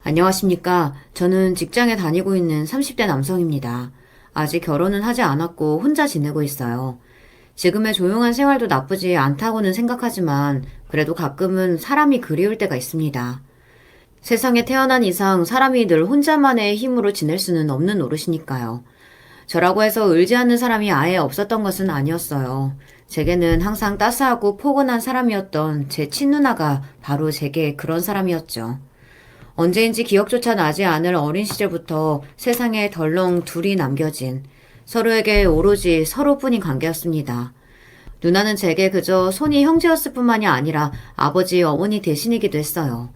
안녕하십니까. 저는 직장에 다니고 있는 30대 남성입니다. 아직 결혼은 하지 않았고 혼자 지내고 있어요. 지금의 조용한 생활도 나쁘지 않다고는 생각하지만 그래도 가끔은 사람이 그리울 때가 있습니다. 세상에 태어난 이상 사람이 늘 혼자만의 힘으로 지낼 수는 없는 노릇이니까요. 저라고 해서 의지 않는 사람이 아예 없었던 것은 아니었어요. 제게는 항상 따스하고 포근한 사람이었던 제 친누나가 바로 제게 그런 사람이었죠. 언제인지 기억조차 나지 않을 어린 시절부터 세상에 덜렁 둘이 남겨진 서로에게 오로지 서로뿐인 관계였습니다. 누나는 제게 그저 손이 형제였을 뿐만이 아니라 아버지, 어머니 대신이기도 했어요.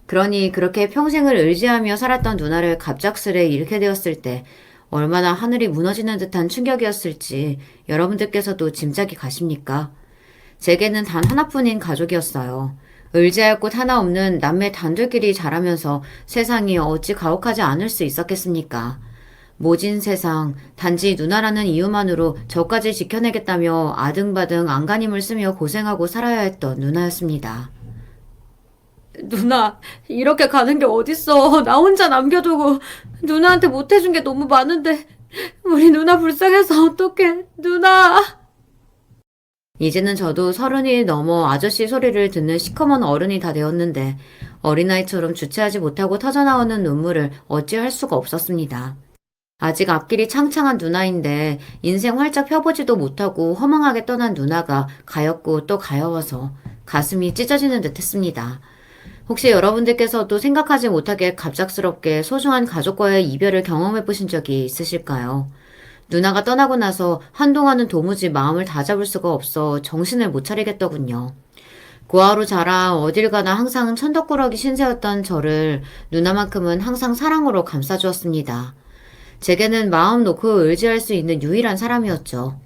그러니 그렇게 평생을 의지하며 살았던 누나를 갑작스레 잃게 되었을 때 얼마나 하늘이 무너지는 듯한 충격이었을지 여러분들께서도 짐작이 가십니까? 제게는 단 하나뿐인 가족이었어요. 의지할 곳 하나 없는 남매 단둘끼리 자라면서 세상이 어찌 가혹하지 않을 수 있었겠습니까? 모진 세상, 단지 누나라는 이유만으로 저까지 지켜내겠다며 아등바등 안간힘을 쓰며 고생하고 살아야 했던 누나였습니다. 누나, 이렇게 가는 게 어딨어. 나 혼자 남겨두고 누나한테 못해준 게 너무 많은데 우리 누나 불쌍해서 어떡해. 누나. 이제는 저도 30이 넘어 아저씨 소리를 듣는 시커먼 어른이 다 되었는데 어린아이처럼 주체하지 못하고 터져나오는 눈물을 어찌할 수가 없었습니다. 아직 앞길이 창창한 누나인데 인생 활짝 펴보지도 못하고 허망하게 떠난 누나가 가엾고 또 가여워서 가슴이 찢어지는 듯 했습니다. 혹시 여러분들께서도 생각하지 못하게 갑작스럽게 소중한 가족과의 이별을 경험해 보신 적이 있으실까요? 누나가 떠나고 나서 한동안은 도무지 마음을 다잡을 수가 없어 정신을 못 차리겠더군요. 고아로 자라 어딜 가나 항상 천덕꾸러기 신세였던 저를 누나만큼은 항상 사랑으로 감싸주었습니다. 제게는 마음 놓고 의지할 수 있는 유일한 사람이었죠.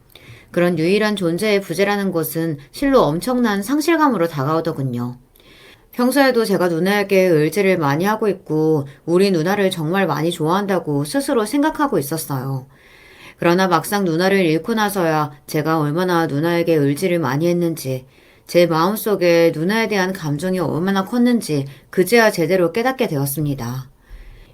그런 유일한 존재의 부재라는 것은 실로 엄청난 상실감으로 다가오더군요. 평소에도 제가 누나에게 의지를 많이 하고 있고 우리 누나를 정말 많이 좋아한다고 스스로 생각하고 있었어요. 그러나 막상 누나를 잃고 나서야 제가 얼마나 누나에게 의지를 많이 했는지, 제 마음속에 누나에 대한 감정이 얼마나 컸는지 그제야 제대로 깨닫게 되었습니다.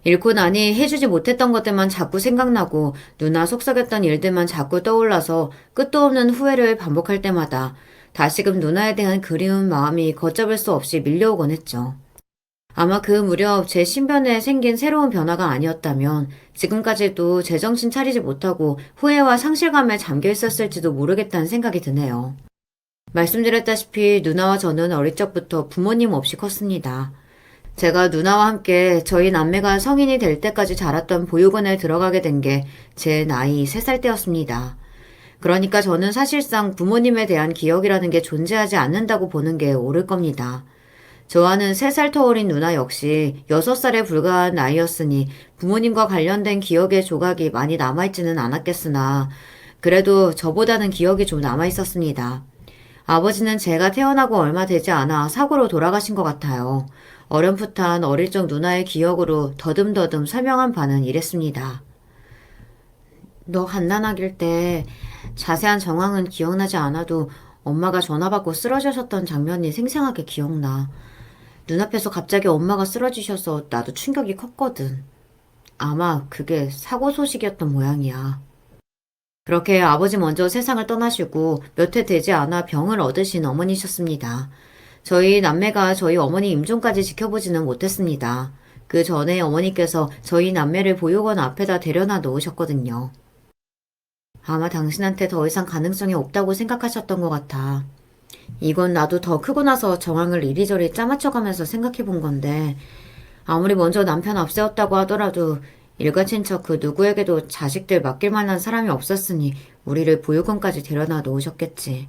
잃고 나니 해주지 못했던 것들만 자꾸 생각나고 누나 속썩였던 일들만 자꾸 떠올라서 끝도 없는 후회를 반복할 때마다 다시금 누나에 대한 그리운 마음이 걷잡을 수 없이 밀려오곤 했죠. 아마 그 무렵 제 신변에 생긴 새로운 변화가 아니었다면 지금까지도 제정신 차리지 못하고 후회와 상실감에 잠겨 있었을지도 모르겠다는 생각이 드네요. 말씀드렸다시피 누나와 저는 어릴 적부터 부모님 없이 컸습니다. 제가 누나와 함께 저희 남매가 성인이 될 때까지 자랐던 보육원에 들어가게 된 게 제 나이 3살 때였습니다. 그러니까 저는 사실상 부모님에 대한 기억이라는 게 존재하지 않는다고 보는 게 옳을 겁니다. 저와는 3살 터울인 누나 역시 6살에 불과한 나이였으니 부모님과 관련된 기억의 조각이 많이 남아있지는 않았겠으나 그래도 저보다는 기억이 좀 남아있었습니다. 아버지는 제가 태어나고 얼마 되지 않아 사고로 돌아가신 것 같아요. 어렴풋한 어릴 적 누나의 기억으로 더듬더듬 설명한 바는 이랬습니다. 너 갓난아기일 때 자세한 정황은 기억나지 않아도 엄마가 전화 받고 쓰러지셨던 장면이 생생하게 기억나. 눈앞에서 갑자기 엄마가 쓰러지셔서 나도 충격이 컸거든. 아마 그게 사고 소식이었던 모양이야. 그렇게 아버지 먼저 세상을 떠나시고 몇 해 되지 않아 병을 얻으신 어머니셨습니다. 저희 남매가 저희 어머니 임종까지 지켜보지는 못했습니다. 그 전에 어머니께서 저희 남매를 보육원 앞에다 데려다 놓으셨거든요. 아마 당신한테 더 이상 가능성이 없다고 생각하셨던 것 같아. 이건 나도 더 크고 나서 정황을 이리저리 짜맞춰가면서 생각해 본 건데 아무리 먼저 남편 앞세웠다고 하더라도 일가 친척 그 누구에게도 자식들 맡길 만한 사람이 없었으니 우리를 보육원까지 데려다 놓으셨겠지.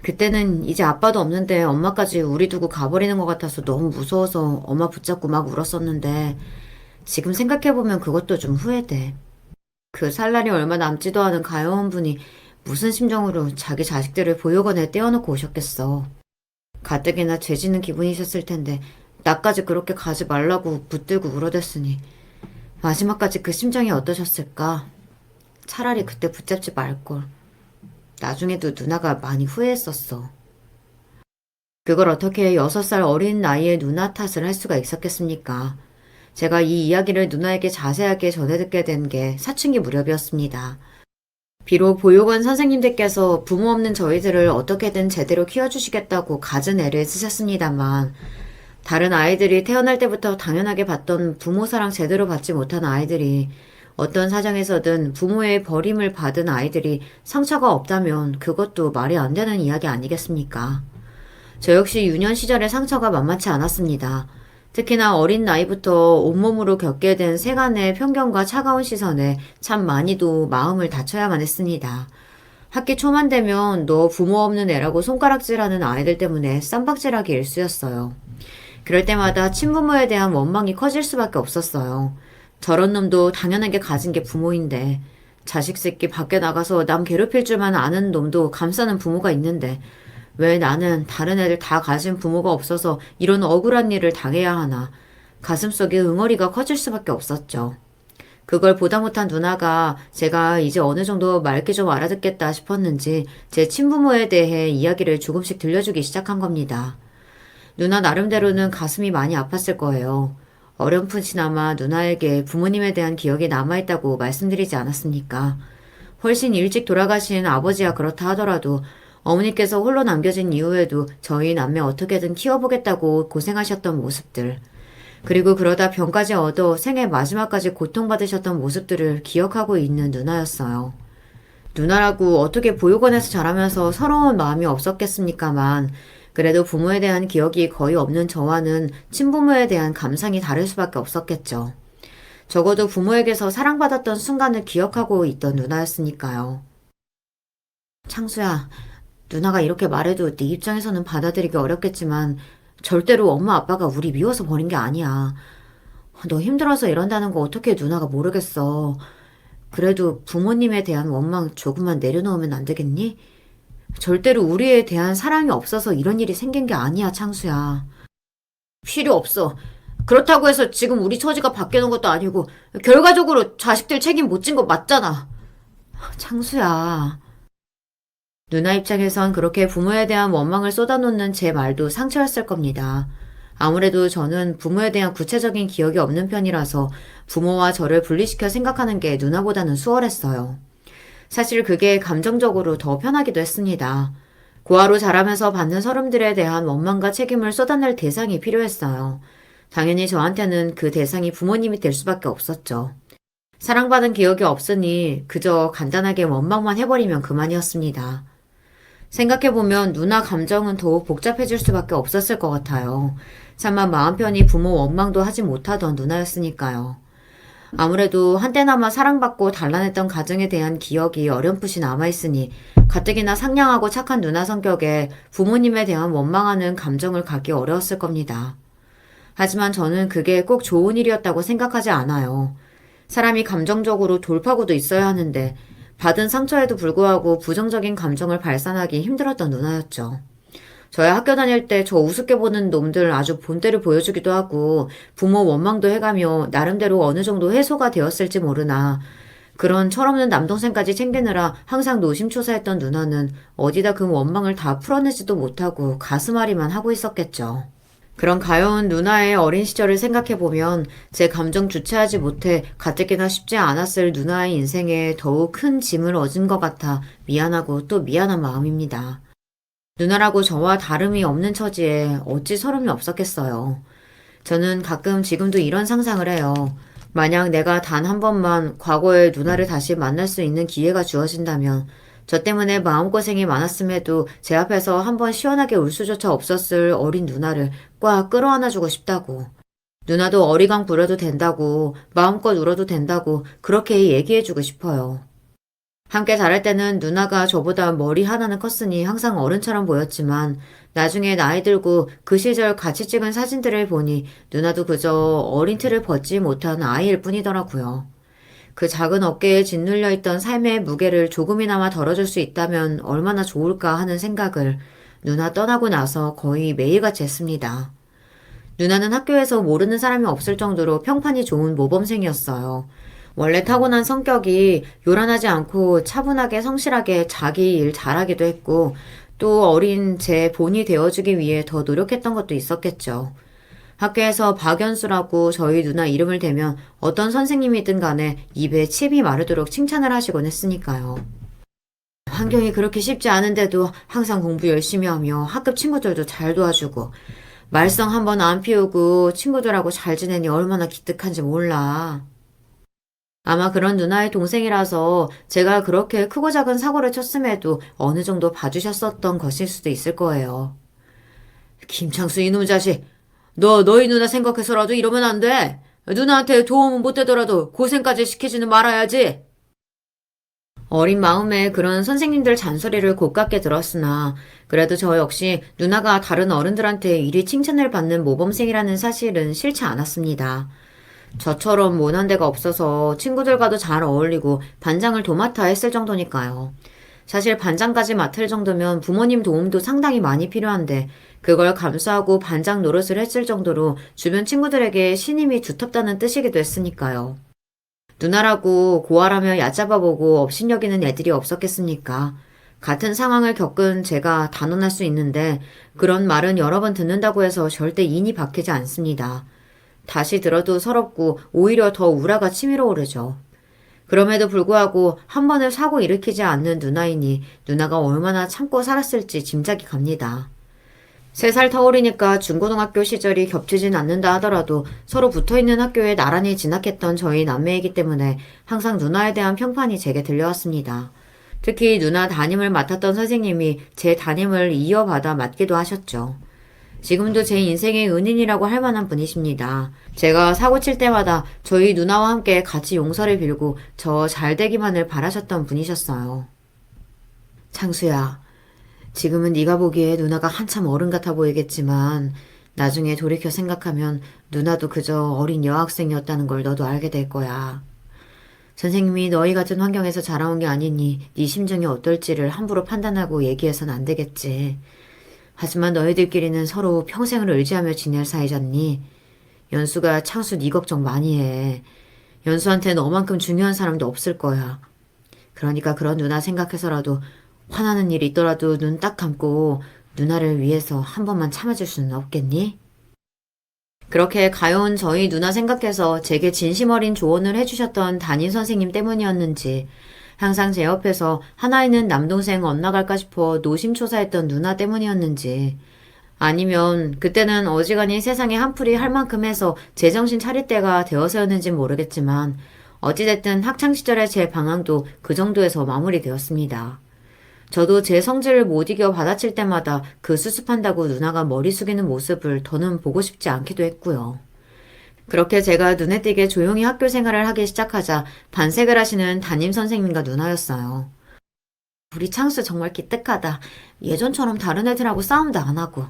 그때는 이제 아빠도 없는데 엄마까지 우리 두고 가버리는 것 같아서 너무 무서워서 엄마 붙잡고 막 울었었는데 지금 생각해보면 그것도 좀 후회돼. 그 살 날이 얼마 남지도 않은 가여운 분이 무슨 심정으로 자기 자식들을 보육원에 떼어놓고 오셨겠어. 가뜩이나 죄지는 기분이셨을 텐데 나까지 그렇게 가지 말라고 붙들고 울어댔으니 마지막까지 그 심정이 어떠셨을까? 차라리 그때 붙잡지 말걸. 나중에도 누나가 많이 후회했었어. 그걸 어떻게 6살 어린 나이에 누나 탓을 할 수가 있었겠습니까? 제가 이 이야기를 누나에게 자세하게 전해 듣게 된 게 사춘기 무렵이었습니다. 비록 보육원 선생님들께서 부모 없는 저희들을 어떻게든 제대로 키워주시겠다고 갖은 애를 쓰셨습니다만, 다른 아이들이 태어날 때부터 당연하게 받던 부모 사랑 제대로 받지 못한 아이들이, 어떤 사정에서든 부모의 버림을 받은 아이들이 상처가 없다면 그것도 말이 안 되는 이야기 아니겠습니까? 저 역시 유년 시절의 상처가 만만치 않았습니다. 특히나 어린 나이부터 온몸으로 겪게 된 세간의 편견과 차가운 시선에 참 많이도 마음을 다쳐야만 했습니다. 학기 초만 되면 너 부모 없는 애라고 손가락질하는 아이들 때문에 쌈박질하기 일쑤였어요. 그럴 때마다 친부모에 대한 원망이 커질 수밖에 없었어요. 저런 놈도 당연하게 가진 게 부모인데, 자식 새끼 밖에 나가서 남 괴롭힐 줄만 아는 놈도 감싸는 부모가 있는데 왜 나는 다른 애들 다 가진 부모가 없어서 이런 억울한 일을 당해야 하나. 가슴속에 응어리가 커질 수밖에 없었죠. 그걸 보다 못한 누나가 제가 이제 어느 정도 맑게 좀 알아듣겠다 싶었는지 제 친부모에 대해 이야기를 조금씩 들려주기 시작한 겁니다. 누나 나름대로는 가슴이 많이 아팠을 거예요. 어렴풋이나마 누나에게 부모님에 대한 기억이 남아있다고 말씀드리지 않았습니까? 훨씬 일찍 돌아가신 아버지야 그렇다 하더라도 어머니께서 홀로 남겨진 이후에도 저희 남매 어떻게든 키워보겠다고 고생하셨던 모습들, 그리고 그러다 병까지 얻어 생애 마지막까지 고통받으셨던 모습들을 기억하고 있는 누나였어요. 누나라고 어떻게 보육원에서 자라면서 서러운 마음이 없었겠습니까만, 그래도 부모에 대한 기억이 거의 없는 저와는 친부모에 대한 감상이 다를 수밖에 없었겠죠. 적어도 부모에게서 사랑받았던 순간을 기억하고 있던 누나였으니까요. 창수야, 누나가 이렇게 말해도 네 입장에서는 받아들이기 어렵겠지만 절대로 엄마 아빠가 우리 미워서 버린 게 아니야. 너 힘들어서 이런다는 거 어떻게 누나가 모르겠어. 그래도 부모님에 대한 원망 조금만 내려놓으면 안 되겠니? 절대로 우리에 대한 사랑이 없어서 이런 일이 생긴 게 아니야, 창수야. 필요 없어. 그렇다고 해서 지금 우리 처지가 바뀌는 것도 아니고 결과적으로 자식들 책임 못 진 거 맞잖아. 창수야. 누나 입장에선 그렇게 부모에 대한 원망을 쏟아놓는 제 말도 상처였을 겁니다. 아무래도 저는 부모에 대한 구체적인 기억이 없는 편이라서 부모와 저를 분리시켜 생각하는 게 누나보다는 수월했어요. 사실 그게 감정적으로 더 편하기도 했습니다. 고아로 자라면서 받는 서름들에 대한 원망과 책임을 쏟아낼 대상이 필요했어요. 당연히 저한테는 그 대상이 부모님이 될 수밖에 없었죠. 사랑받은 기억이 없으니 그저 간단하게 원망만 해버리면 그만이었습니다. 생각해보면 누나 감정은 더욱 복잡해질 수밖에 없었을 것 같아요. 차마 마음 편히 부모 원망도 하지 못하던 누나였으니까요. 아무래도 한때나마 사랑받고 단란했던 가정에 대한 기억이 어렴풋이 남아있으니 가뜩이나 상냥하고 착한 누나 성격에 부모님에 대한 원망하는 감정을 갖기 어려웠을 겁니다. 하지만 저는 그게 꼭 좋은 일이었다고 생각하지 않아요. 사람이 감정적으로 돌파구도 있어야 하는데 받은 상처에도 불구하고 부정적인 감정을 발산하기 힘들었던 누나였죠. 저야 학교 다닐 때 저 우습게 보는 놈들 아주 본때를 보여주기도 하고 부모 원망도 해가며 나름대로 어느 정도 해소가 되었을지 모르나 그런 철없는 남동생까지 챙기느라 항상 노심초사했던 누나는 어디다 그 원망을 다 풀어내지도 못하고 가슴앓이만 하고 있었겠죠. 그런 가여운 누나의 어린 시절을 생각해보면 제 감정 주체하지 못해 가뜩이나 쉽지 않았을 누나의 인생에 더욱 큰 짐을 얻은 것 같아 미안하고 또 미안한 마음입니다. 누나라고 저와 다름이 없는 처지에 어찌 서름이 없었겠어요. 저는 가끔 지금도 이런 상상을 해요. 만약 내가 단 한 번만 과거의 누나를 다시 만날 수 있는 기회가 주어진다면 저 때문에 마음고생이 많았음에도 제 앞에서 한번 시원하게 울 수조차 없었을 어린 누나를 꽉 끌어안아주고 싶다고. 누나도 어리광 부려도 된다고, 마음껏 울어도 된다고 그렇게 얘기해주고 싶어요. 함께 자랄 때는 누나가 저보다 머리 하나는 컸으니 항상 어른처럼 보였지만 나중에 나이 들고 그 시절 같이 찍은 사진들을 보니 누나도 그저 어린 틀을 벗지 못한 아이일 뿐이더라고요. 그 작은 어깨에 짓눌려 있던 삶의 무게를 조금이나마 덜어줄 수 있다면 얼마나 좋을까 하는 생각을 누나 떠나고 나서 거의 매일같이 했습니다. 누나는 학교에서 모르는 사람이 없을 정도로 평판이 좋은 모범생이었어요. 원래 타고난 성격이 요란하지 않고 차분하게 성실하게 자기 일 잘하기도 했고 또 어린 제 본이 되어주기 위해 더 노력했던 것도 있었겠죠. 학교에서 박연수라고 저희 누나 이름을 대면 어떤 선생님이든 간에 입에 침이 마르도록 칭찬을 하시곤 했으니까요. 환경이 그렇게 쉽지 않은데도 항상 공부 열심히 하며 학급 친구들도 잘 도와주고 말썽 한 번 안 피우고 친구들하고 잘 지내니 얼마나 기특한지 몰라. 아마 그런 누나의 동생이라서 제가 그렇게 크고 작은 사고를 쳤음에도 어느 정도 봐주셨었던 것일 수도 있을 거예요. 김창수 이놈 자식, 너희 누나 생각해서라도 이러면 안 돼. 누나한테 도움은 못 되더라도 고생까지 시키지는 말아야지. 어린 마음에 그런 선생님들 잔소리를 고깝게 들었으나 그래도 저 역시 누나가 다른 어른들한테 이리 칭찬을 받는 모범생이라는 사실은 싫지 않았습니다. 저처럼 모난 데가 없어서 친구들과도 잘 어울리고 반장을 도맡아 했을 정도니까요. 사실 반장까지 맡을 정도면 부모님 도움도 상당히 많이 필요한데 그걸 감수하고 반장 노릇을 했을 정도로 주변 친구들에게 신임이 두텁다는 뜻이기도 했으니까요. 누나라고 고아라며 얕잡아보고 업신여기는 애들이 없었겠습니까? 같은 상황을 겪은 제가 단언할 수 있는데 그런 말은 여러 번 듣는다고 해서 절대 인이 박히지 않습니다. 다시 들어도 서럽고 오히려 더 우라가 치밀어 오르죠. 그럼에도 불구하고 한 번을 사고 일으키지 않는 누나이니 누나가 얼마나 참고 살았을지 짐작이 갑니다. 3살 터울이니까 중고등학교 시절이 겹치진 않는다 하더라도 서로 붙어있는 학교에 나란히 진학했던 저희 남매이기 때문에 항상 누나에 대한 평판이 제게 들려왔습니다. 특히 누나 담임을 맡았던 선생님이 제 담임을 이어받아 맡기도 하셨죠. 지금도 제 인생의 은인이라고 할 만한 분이십니다. 제가 사고 칠 때마다 저희 누나와 함께 같이 용서를 빌고 저 잘되기만을 바라셨던 분이셨어요. 창수야, 지금은 네가 보기에 누나가 한참 어른 같아 보이겠지만 나중에 돌이켜 생각하면 누나도 그저 어린 여학생이었다는 걸 너도 알게 될 거야. 선생님이 너희 같은 환경에서 자라온 게 아니니 네 심정이 어떨지를 함부로 판단하고 얘기해선 안 되겠지. 하지만 너희들끼리는 서로 평생을 의지하며 지낼 사이잖니. 연수가 창수 네 걱정 많이 해. 연수한테 너만큼 중요한 사람도 없을 거야. 그러니까 그런 누나 생각해서라도 화나는 일이 있더라도 눈 딱 감고 누나를 위해서 한 번만 참아줄 수는 없겠니? 그렇게 가여운 저희 누나 생각해서 제게 진심 어린 조언을 해주셨던 담임 선생님 때문이었는지 항상 제 옆에서 하나 있는 남동생 엇나갈까 싶어 노심초사했던 누나 때문이었는지 아니면 그때는 어지간히 세상에 한풀이 할 만큼 해서 제정신 차릴 때가 되어서였는진 모르겠지만 어찌됐든 학창시절의 제 방황도 그 정도에서 마무리되었습니다. 저도 제 성질을 못 이겨 받아칠 때마다 그 수습한다고 누나가 머리 숙이는 모습을 더는 보고 싶지 않기도 했고요. 그렇게 제가 눈에 띄게 조용히 학교 생활을 하기 시작하자 반색을 하시는 담임 선생님과 누나였어요. 우리 창수 정말 기특하다. 예전처럼 다른 애들하고 싸움도 안 하고.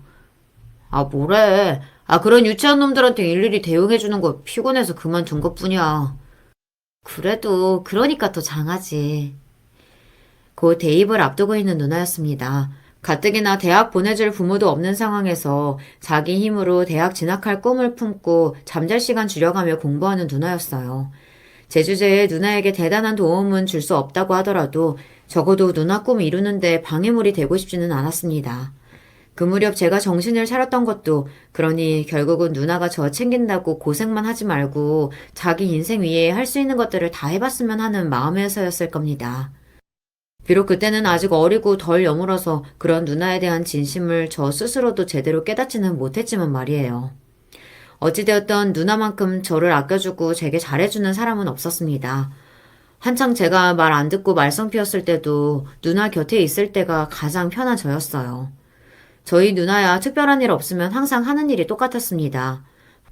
아, 뭐래. 그런 유치한 놈들한테 일일이 대응해주는 거 피곤해서 그만둔 것뿐이야. 그래도 그러니까 더 장하지. 곧 대입을 앞두고 있는 누나였습니다. 가뜩이나 대학 보내줄 부모도 없는 상황에서 자기 힘으로 대학 진학할 꿈을 품고 잠잘 시간 줄여가며 공부하는 누나였어요. 제 주제에 누나에게 대단한 도움은 줄 수 없다고 하더라도 적어도 누나 꿈 이루는데 방해물이 되고 싶지는 않았습니다. 그 무렵 제가 정신을 차렸던 것도 그러니 결국은 누나가 저 챙긴다고 고생만 하지 말고 자기 인생 위에 할 수 있는 것들을 다 해봤으면 하는 마음에서였을 겁니다. 비록 그때는 아직 어리고 덜 여물어서 그런 누나에 대한 진심을 저 스스로도 제대로 깨닫지는 못했지만 말이에요. 어찌되었던 누나만큼 저를 아껴주고 제게 잘해주는 사람은 없었습니다. 한창 제가 말 안 듣고 말썽 피웠을 때도 누나 곁에 있을 때가 가장 편한 저였어요. 저희 누나야 특별한 일 없으면 항상 하는 일이 똑같았습니다.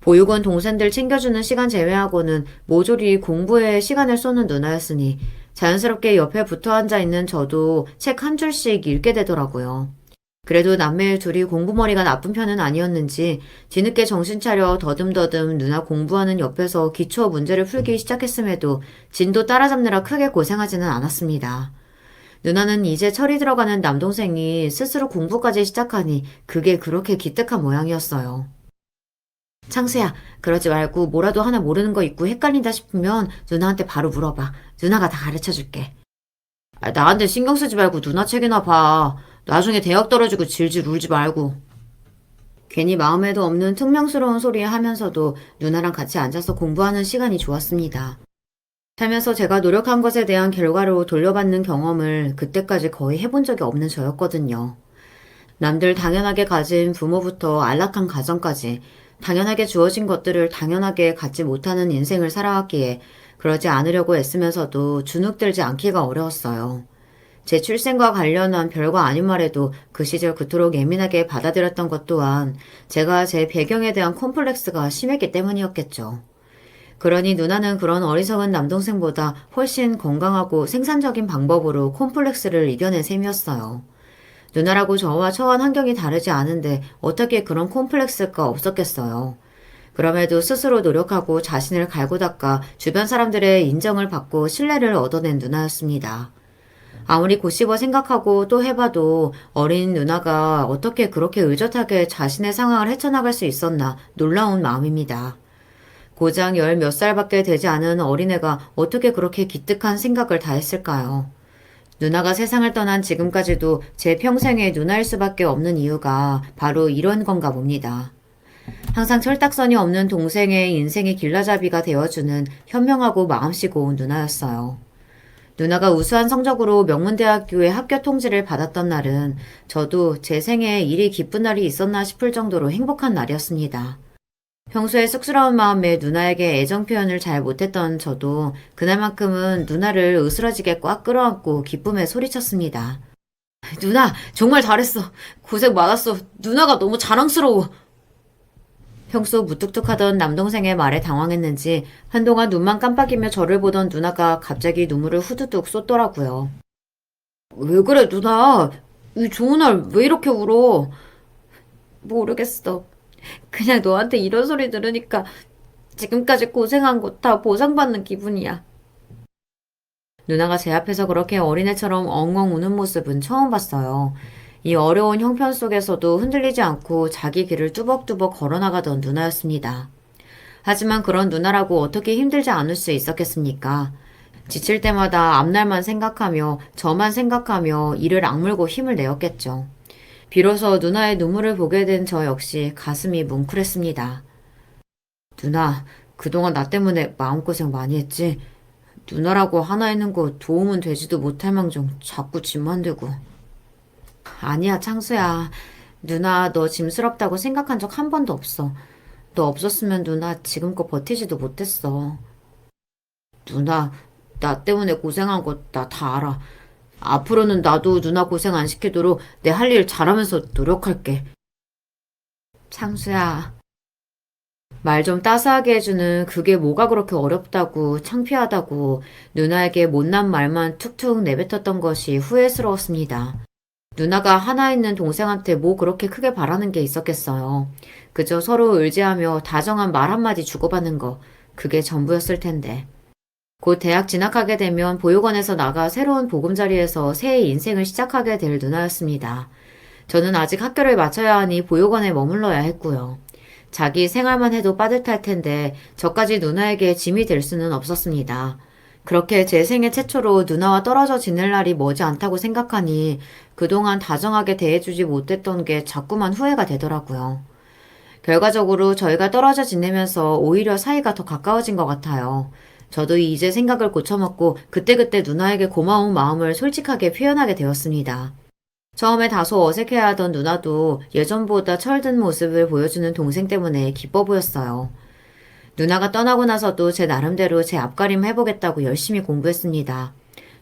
보육원 동생들 챙겨주는 시간 제외하고는 모조리 공부에 시간을 쏟는 누나였으니 자연스럽게 옆에 붙어 앉아 있는 저도 책 한 줄씩 읽게 되더라고요. 그래도 남매 둘이 공부머리가 나쁜 편은 아니었는지 뒤늦게 정신 차려 더듬더듬 누나 공부하는 옆에서 기초 문제를 풀기 시작했음에도 진도 따라잡느라 크게 고생하지는 않았습니다. 누나는 이제 철이 들어가는 남동생이 스스로 공부까지 시작하니 그게 그렇게 기특한 모양이었어요. 창수야, 그러지 말고 뭐라도 하나 모르는 거 있고 헷갈린다 싶으면 누나한테 바로 물어봐. 누나가 다 가르쳐줄게. 나한테 신경 쓰지 말고 누나 책이나 봐. 나중에 대학 떨어지고 질질 울지 말고. 괜히 마음에도 없는 퉁명스러운 소리 하면서도 누나랑 같이 앉아서 공부하는 시간이 좋았습니다. 살면서 제가 노력한 것에 대한 결과로 돌려받는 경험을 그때까지 거의 해본 적이 없는 저였거든요. 남들 당연하게 가진 부모부터 안락한 가정까지 당연하게 주어진 것들을 당연하게 갖지 못하는 인생을 살아왔기에 그러지 않으려고 애쓰면서도 주눅들지 않기가 어려웠어요. 제 출생과 관련한 별거 아닌 말에도 그 시절 그토록 예민하게 받아들였던 것 또한 제가 제 배경에 대한 콤플렉스가 심했기 때문이었겠죠. 그러니 누나는 그런 어리석은 남동생보다 훨씬 건강하고 생산적인 방법으로 콤플렉스를 이겨낸 셈이었어요. 누나라고 저와 처한 환경이 다르지 않은데 어떻게 그런 콤플렉스가 없었겠어요. 그럼에도 스스로 노력하고 자신을 갈고 닦아 주변 사람들의 인정을 받고 신뢰를 얻어낸 누나였습니다. 아무리 고씹어 생각하고 또 해봐도 어린 누나가 어떻게 그렇게 의젓하게 자신의 상황을 헤쳐나갈 수 있었나 놀라운 마음입니다. 고작 열 몇 살밖에 되지 않은 어린애가 어떻게 그렇게 기특한 생각을 다 했을까요? 누나가 세상을 떠난 지금까지도 제 평생의 누나일 수밖에 없는 이유가 바로 이런 건가 봅니다. 항상 철딱선이 없는 동생의 인생의 길라잡이가 되어주는 현명하고 마음씨 고운 누나였어요. 누나가 우수한 성적으로 명문대학교의 합격 통지를 받았던 날은 저도 제 생에 이리 기쁜 날이 있었나 싶을 정도로 행복한 날이었습니다. 평소에 쑥스러운 마음에 누나에게 애정 표현을 잘 못했던 저도 그날만큼은 누나를 으스러지게 꽉 끌어안고 기쁨에 소리쳤습니다. 누나, 정말 잘했어. 고생 많았어. 누나가 너무 자랑스러워. 평소 무뚝뚝하던 남동생의 말에 당황했는지 한동안 눈만 깜빡이며 저를 보던 누나가 갑자기 눈물을 후두둑 쏟더라고요. 왜 그래, 누나? 이 좋은 날 왜 이렇게 울어? 모르겠어. 그냥 너한테 이런 소리 들으니까 지금까지 고생한 거 다 보상받는 기분이야. 누나가 제 앞에서 그렇게 어린애처럼 엉엉 우는 모습은 처음 봤어요. 이 어려운 형편 속에서도 흔들리지 않고 자기 길을 뚜벅뚜벅 걸어나가던 누나였습니다. 하지만 그런 누나라고 어떻게 힘들지 않을 수 있었겠습니까? 지칠 때마다 앞날만 생각하며 저만 생각하며 이를 악물고 힘을 내었겠죠. 비로소 누나의 눈물을 보게 된 저 역시 가슴이 뭉클했습니다. 누나, 그동안 나 때문에 마음고생 많이 했지? 누나라고 하나 있는 거 도움은 되지도 못할 망정 자꾸 짐만 되고. 아니야, 창수야. 누나 너 짐스럽다고 생각한 적 한 번도 없어. 너 없었으면 누나 지금껏 버티지도 못했어. 누나, 나 때문에 고생한 거 나 다 알아. 앞으로는 나도 누나 고생 안 시키도록 내 할 일 잘하면서 노력할게. 창수야. 말 좀 따스하게 해주는 그게 뭐가 그렇게 어렵다고 창피하다고 누나에게 못난 말만 툭툭 내뱉었던 것이 후회스러웠습니다. 누나가 하나 있는 동생한테 뭐 그렇게 크게 바라는 게 있었겠어요. 그저 서로 의지하며 다정한 말 한마디 주고받는 거, 그게 전부였을 텐데. 곧 대학 진학하게 되면 보육원에서 나가 새로운 보금자리에서 새 인생을 시작하게 될 누나였습니다. 저는 아직 학교를 마쳐야 하니 보육원에 머물러야 했고요. 자기 생활만 해도 빠듯할 텐데 저까지 누나에게 짐이 될 수는 없었습니다. 그렇게 제 생애 최초로 누나와 떨어져 지낼 날이 머지 않다고 생각하니 그동안 다정하게 대해주지 못했던 게 자꾸만 후회가 되더라고요. 결과적으로 저희가 떨어져 지내면서 오히려 사이가 더 가까워진 것 같아요. 저도 이제 생각을 고쳐먹고 그때그때 누나에게 고마운 마음을 솔직하게 표현하게 되었습니다. 처음에 다소 어색해하던 누나도 예전보다 철든 모습을 보여주는 동생 때문에 기뻐 보였어요. 누나가 떠나고 나서도 제 나름대로 제 앞가림 해보겠다고 열심히 공부했습니다.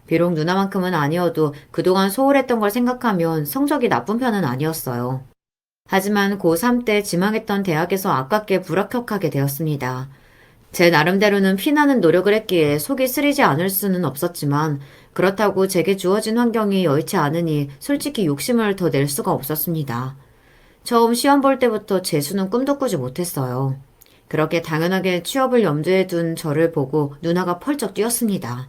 비록 누나만큼은 아니어도 그동안 소홀했던 걸 생각하면 성적이 나쁜 편은 아니었어요. 하지만 고3 때 지망했던 대학에서 아깝게 불합격하게 되었습니다. 제 나름대로는 피나는 노력을 했기에 속이 쓰리지 않을 수는 없었지만 그렇다고 제게 주어진 환경이 여의치 않으니 솔직히 욕심을 더 낼 수가 없었습니다. 처음 시험 볼 때부터 재수는 꿈도 꾸지 못했어요. 그렇게 당연하게 취업을 염두에 둔 저를 보고 누나가 펄쩍 뛰었습니다.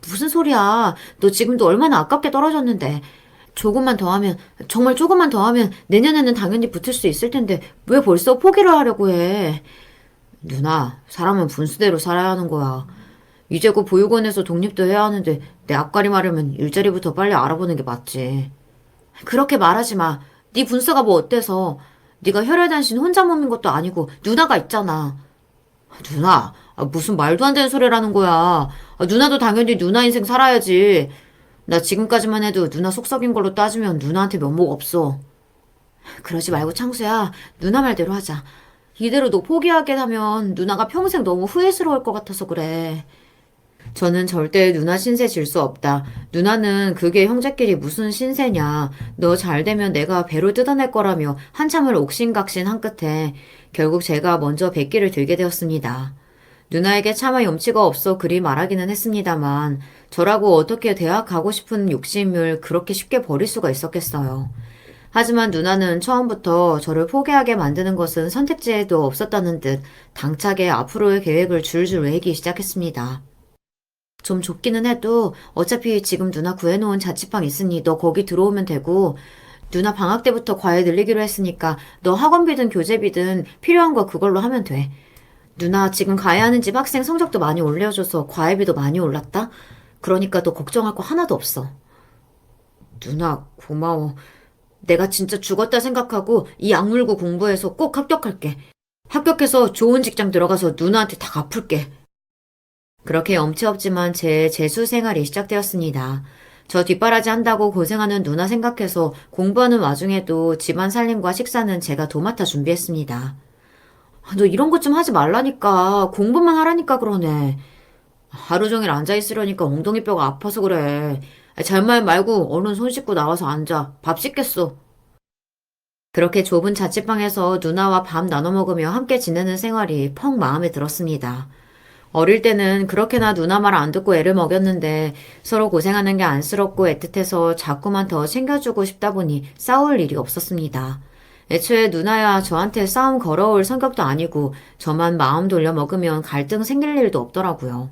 무슨 소리야. 너 지금도 얼마나 아깝게 떨어졌는데. 조금만 더 하면, 정말 조금만 더 하면 내년에는 당연히 붙을 수 있을 텐데 왜 벌써 포기를 하려고 해. 누나, 사람은 분수대로 살아야 하는 거야. 이제 곧 보육원에서 독립도 해야 하는데 내 앞가림 하려면 일자리부터 빨리 알아보는 게 맞지. 그렇게 말하지 마. 네 분수가 뭐 어때서. 네가 혈혈단신 혼자 몸인 것도 아니고 누나가 있잖아. 누나, 무슨 말도 안 되는 소리라는 거야. 누나도 당연히 누나 인생 살아야지. 나 지금까지만 해도 누나 속 썩인 걸로 따지면 누나한테 면목 없어. 그러지 말고 창수야, 누나 말대로 하자. 이대로 너 포기하게 하면 누나가 평생 너무 후회스러울 것 같아서 그래. 저는 절대 누나 신세 질 수 없다. 누나는 그게 형제끼리 무슨 신세냐. 너 잘 되면 내가 배로 뜯어낼 거라며 한참을 옥신각신 한 끝에 결국 제가 먼저 백기를 들게 되었습니다. 누나에게 차마 염치가 없어 그리 말하기는 했습니다만 저라고 어떻게 대학 가고 싶은 욕심을 그렇게 쉽게 버릴 수가 있었겠어요. 하지만 누나는 처음부터 저를 포기하게 만드는 것은 선택지에도 없었다는 듯 당차게 앞으로의 계획을 줄줄 외기 시작했습니다. 좀 좁기는 해도 어차피 지금 누나 구해놓은 자취방 있으니 너 거기 들어오면 되고 누나 방학 때부터 과외 늘리기로 했으니까 너 학원비든 교재비든 필요한 거 그걸로 하면 돼. 누나 지금 가야 하는 집 학생 성적도 많이 올려줘서 과외비도 많이 올랐다? 그러니까 너 걱정할 거 하나도 없어. 누나 고마워. 내가 진짜 죽었다 생각하고 이 악물고 공부해서 꼭 합격할게. 합격해서 좋은 직장 들어가서 누나한테 다 갚을게. 그렇게 엄치 없지만 제 재수 생활이 시작되었습니다. 저 뒷바라지 한다고 고생하는 누나 생각해서 공부하는 와중에도 집안 살림과 식사는 제가 도맡아 준비했습니다. 너 이런 것 좀 하지 말라니까. 공부만 하라니까 그러네. 하루 종일 앉아있으려니까 엉덩이뼈가 아파서 그래. 잘말 말고 얼른 손 씻고 나와서 앉아. 밥 씻겠어. 그렇게 좁은 자취방에서 누나와 밥 나눠 먹으며 함께 지내는 생활이 펑 마음에 들었습니다. 어릴 때는 그렇게나 누나 말 안 듣고 애를 먹였는데 서로 고생하는 게 안쓰럽고 애틋해서 자꾸만 더 챙겨주고 싶다 보니 싸울 일이 없었습니다. 애초에 누나야 저한테 싸움 걸어올 성격도 아니고 저만 마음 돌려 먹으면 갈등 생길 일도 없더라고요.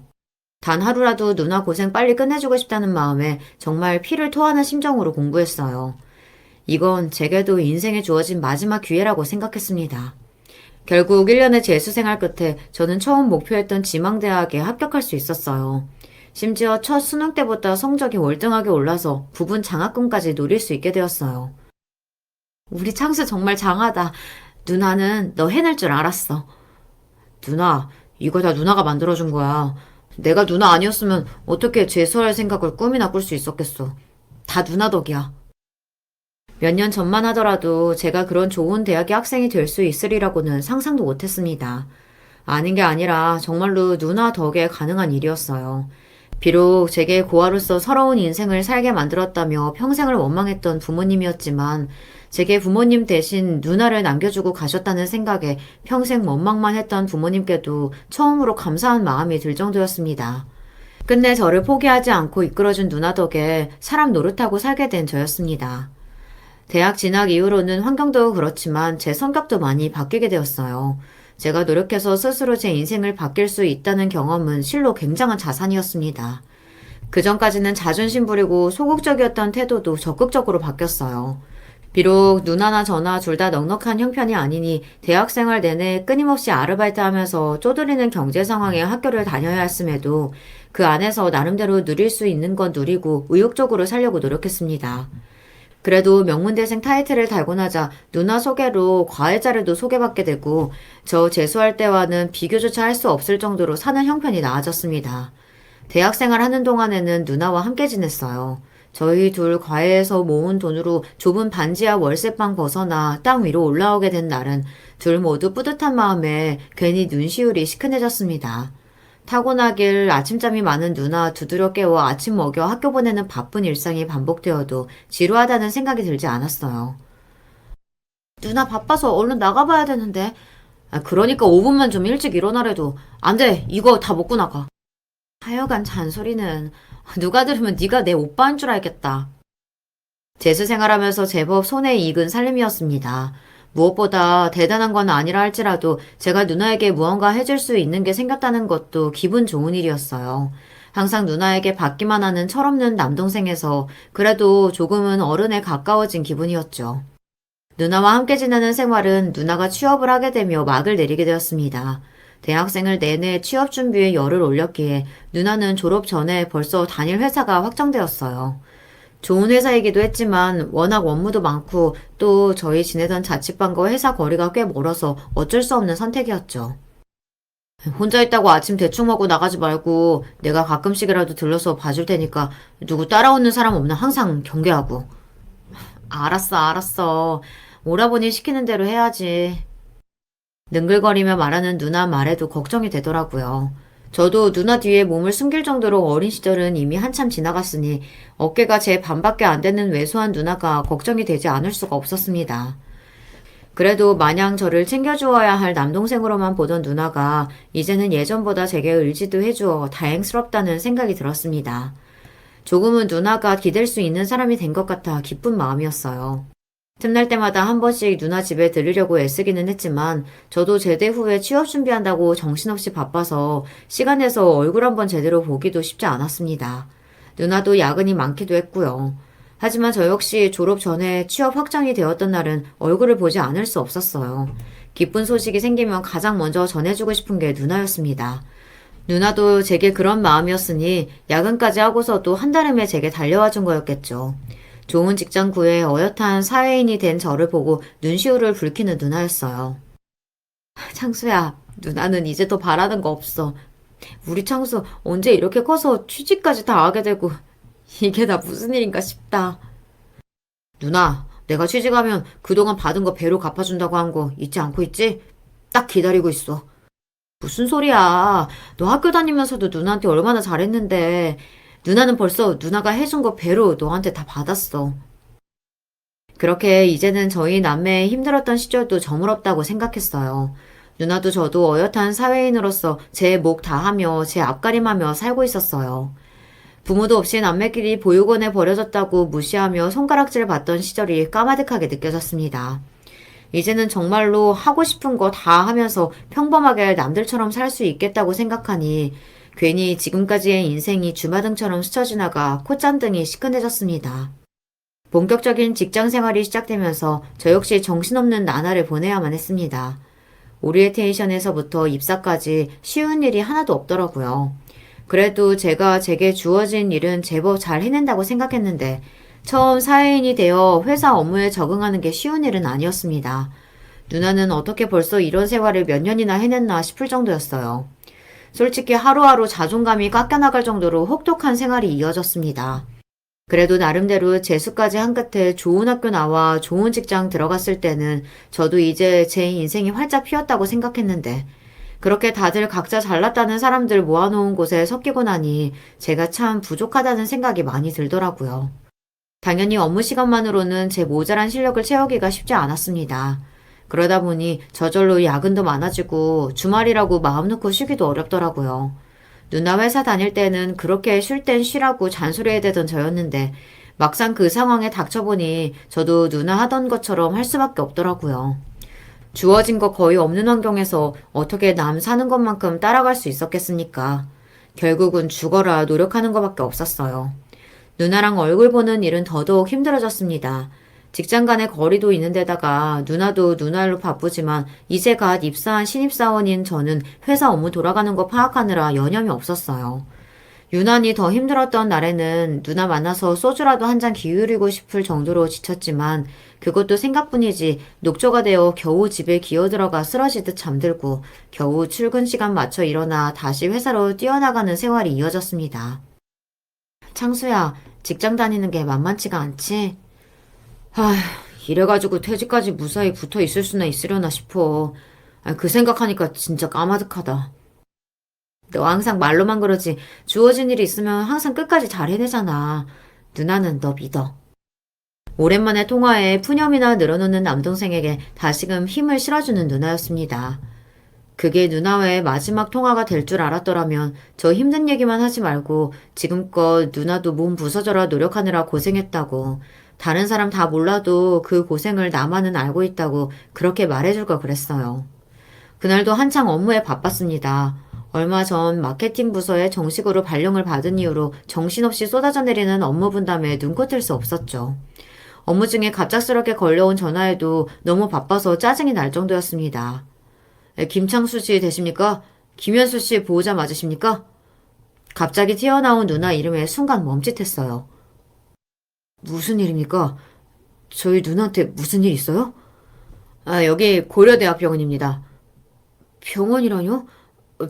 단 하루라도 누나 고생 빨리 끝내주고 싶다는 마음에 정말 피를 토하는 심정으로 공부했어요. 이건 제게도 인생에 주어진 마지막 기회라고 생각했습니다. 결국 1년의 재수생활 끝에 저는 처음 목표했던 지망대학에 합격할 수 있었어요. 심지어 첫 수능 때보다 성적이 월등하게 올라서 부분 장학금까지 노릴 수 있게 되었어요. 우리 창수 정말 장하다. 누나는 너 해낼 줄 알았어. 누나, 이거 다 누나가 만들어준 거야. 내가 누나 아니었으면 어떻게 재수할 생각을 꿈이나 꿀 수 있었겠어. 다 누나 덕이야. 몇 년 전만 하더라도 제가 그런 좋은 대학의 학생이 될 수 있으리라고는 상상도 못했습니다. 아닌 게 아니라 정말로 누나 덕에 가능한 일이었어요. 비록 제게 고아로서 서러운 인생을 살게 만들었다며 평생을 원망했던 부모님이었지만 제게 부모님 대신 누나를 남겨주고 가셨다는 생각에 평생 원망만 했던 부모님께도 처음으로 감사한 마음이 들 정도였습니다. 끝내 저를 포기하지 않고 이끌어준 누나 덕에 사람 노릇하고 살게 된 저였습니다. 대학 진학 이후로는 환경도 그렇지만 제 성격도 많이 바뀌게 되었어요. 제가 노력해서 스스로 제 인생을 바뀔 수 있다는 경험은 실로 굉장한 자산이었습니다. 그 전까지는 자존심 부리고 소극적이었던 태도도 적극적으로 바뀌었어요. 비록 누나나 저나 둘 다 넉넉한 형편이 아니니 대학생활 내내 끊임없이 아르바이트하면서 쪼들리는 경제 상황에 학교를 다녀야 했음에도 그 안에서 나름대로 누릴 수 있는 건 누리고 의욕적으로 살려고 노력했습니다. 그래도 명문대생 타이틀을 달고 나자 누나 소개로 과외자료도 소개받게 되고 저 재수할 때와는 비교조차 할 수 없을 정도로 사는 형편이 나아졌습니다. 대학생활 하는 동안에는 누나와 함께 지냈어요. 저희 둘 과외에서 모은 돈으로 좁은 반지하 월세방 벗어나 땅 위로 올라오게 된 날은 둘 모두 뿌듯한 마음에 괜히 눈시울이 시큰해졌습니다. 타고나길 아침잠이 많은 누나 두드려 깨워 아침 먹여 학교 보내는 바쁜 일상이 반복되어도 지루하다는 생각이 들지 않았어요. 누나 바빠서 얼른 나가봐야 되는데. 그러니까 5분만 좀 일찍 일어나래도. 안 돼. 이거 다 먹고 나가. 하여간 잔소리는. 누가 들으면 네가 내 오빠인 줄 알겠다. 재수 생활하면서 제법 손에 익은 살림이었습니다. 무엇보다 대단한 건 아니라 할지라도 제가 누나에게 무언가 해줄 수 있는 게 생겼다는 것도 기분 좋은 일이었어요. 항상 누나에게 받기만 하는 철없는 남동생에서 그래도 조금은 어른에 가까워진 기분이었죠. 누나와 함께 지내는 생활은 누나가 취업을 하게 되며 막을 내리게 되었습니다. 대학생을 내내 취업 준비에 열을 올렸기에 누나는 졸업 전에 벌써 다닐 회사가 확정되었어요. 좋은 회사이기도 했지만 워낙 업무도 많고 또 저희 지내던 자취방과 회사 거리가 꽤 멀어서 어쩔 수 없는 선택이었죠. 혼자 있다고 아침 대충 먹고 나가지 말고 내가 가끔씩이라도 들러서 봐줄 테니까 누구 따라오는 사람 없나 항상 경계하고. 알았어, 알았어. 오라버니 시키는 대로 해야지. 능글거리며 말하는 누나 말에도 걱정이 되더라고요. 저도 누나 뒤에 몸을 숨길 정도로 어린 시절은 이미 한참 지나갔으니 어깨가 제 반밖에 안 되는 왜소한 누나가 걱정이 되지 않을 수가 없었습니다. 그래도 마냥 저를 챙겨주어야 할 남동생으로만 보던 누나가 이제는 예전보다 제게 의지도 해주어 다행스럽다는 생각이 들었습니다. 조금은 누나가 기댈 수 있는 사람이 된 것 같아 기쁜 마음이었어요. 틈날 때마다 한 번씩 누나 집에 들르려고 애쓰기는 했지만 저도 제대 후에 취업 준비한다고 정신없이 바빠서 시간 내서 얼굴 한번 제대로 보기도 쉽지 않았습니다. 누나도 야근이 많기도 했고요. 하지만 저 역시 졸업 전에 취업 확정이 되었던 날은 얼굴을 보지 않을 수 없었어요. 기쁜 소식이 생기면 가장 먼저 전해주고 싶은 게 누나였습니다. 누나도 제게 그런 마음이었으니 야근까지 하고서도 한달음에 제게 달려와 준 거였겠죠. 좋은 직장 구해 어엿한 사회인이 된 저를 보고 눈시울을 붉히는 누나였어요. 창수야, 누나는 이제 더 바라는 거 없어. 우리 창수 언제 이렇게 커서 취직까지 다 하게 되고 이게 다 무슨 일인가 싶다. 누나, 내가 취직하면 그동안 받은 거 배로 갚아준다고 한 거 잊지 않고 있지? 딱 기다리고 있어. 무슨 소리야. 너 학교 다니면서도 누나한테 얼마나 잘했는데. 누나는 벌써 누나가 해준 거 배로 너한테 다 받았어. 그렇게 이제는 저희 남매의 힘들었던 시절도 저물었다고 생각했어요. 누나도 저도 어엿한 사회인으로서 제 목 다하며 제 앞가림하며 살고 있었어요. 부모도 없이 남매끼리 보육원에 버려졌다고 무시하며 손가락질 받던 시절이 까마득하게 느껴졌습니다. 이제는 정말로 하고 싶은 거 다 하면서 평범하게 남들처럼 살 수 있겠다고 생각하니 괜히 지금까지의 인생이 주마등처럼 스쳐 지나가 콧잔등이 시큰해졌습니다. 본격적인 직장 생활이 시작되면서 저 역시 정신없는 나날을 보내야만 했습니다. 오리엔테이션에서부터 입사까지 쉬운 일이 하나도 없더라고요. 그래도 제가 제게 주어진 일은 제법 잘 해낸다고 생각했는데 처음 사회인이 되어 회사 업무에 적응하는 게 쉬운 일은 아니었습니다. 누나는 어떻게 벌써 이런 생활을 몇 년이나 해냈나 싶을 정도였어요. 솔직히 하루하루 자존감이 깎여나갈 정도로 혹독한 생활이 이어졌습니다. 그래도 나름대로 재수까지 한 끝에 좋은 학교 나와 좋은 직장 들어갔을 때는 저도 이제 제 인생이 활짝 피었다고 생각했는데 그렇게 다들 각자 잘났다는 사람들 모아놓은 곳에 섞이고 나니 제가 참 부족하다는 생각이 많이 들더라고요. 당연히 업무 시간만으로는 제 모자란 실력을 채우기가 쉽지 않았습니다. 그러다 보니 저절로 야근도 많아지고 주말이라고 마음 놓고 쉬기도 어렵더라고요. 누나 회사 다닐 때는 그렇게 쉴 땐 쉬라고 잔소리해야 되던 저였는데 막상 그 상황에 닥쳐보니 저도 누나 하던 것처럼 할 수밖에 없더라고요. 주어진 거 거의 없는 환경에서 어떻게 남 사는 것만큼 따라갈 수 있었겠습니까? 결국은 죽어라 노력하는 것밖에 없었어요. 누나랑 얼굴 보는 일은 더더욱 힘들어졌습니다. 직장 간의 거리도 있는 데다가 누나도 누나일로 바쁘지만 이제 갓 입사한 신입사원인 저는 회사 업무 돌아가는 거 파악하느라 여념이 없었어요. 유난히 더 힘들었던 날에는 누나 만나서 소주라도 한 잔 기울이고 싶을 정도로 지쳤지만 그것도 생각뿐이지 녹초가 되어 겨우 집에 기어들어가 쓰러지듯 잠들고 겨우 출근 시간 맞춰 일어나 다시 회사로 뛰어나가는 생활이 이어졌습니다. 창수야, 직장 다니는 게 만만치가 않지? 아휴, 이래가지고 퇴직까지 무사히 붙어 있을 수나 있으려나 싶어. 그 생각하니까 진짜 까마득하다. 너 항상 말로만 그러지 주어진 일이 있으면 항상 끝까지 잘 해내잖아. 누나는 너 믿어. 오랜만에 통화에 푸념이나 늘어놓는 남동생에게 다시금 힘을 실어주는 누나였습니다. 그게 누나와의 마지막 통화가 될 줄 알았더라면 저 힘든 얘기만 하지 말고 지금껏 누나도 몸 부서져라 노력하느라 고생했다고 다른 사람 다 몰라도 그 고생을 나만은 알고 있다고 그렇게 말해줄 걸 그랬어요. 그날도 한창 업무에 바빴습니다. 얼마 전 마케팅 부서에 정식으로 발령을 받은 이후로 정신없이 쏟아져 내리는 업무 분담에 눈코 뜰 수 없었죠. 업무 중에 갑작스럽게 걸려온 전화에도 너무 바빠서 짜증이 날 정도였습니다. 김창수 씨 되십니까? 김현수 씨 보호자 맞으십니까? 갑자기 튀어나온 누나 이름에 순간 멈칫했어요. 무슨 일입니까? 저희 누나한테 무슨 일 있어요? 여기 고려대학병원입니다. 병원이라뇨?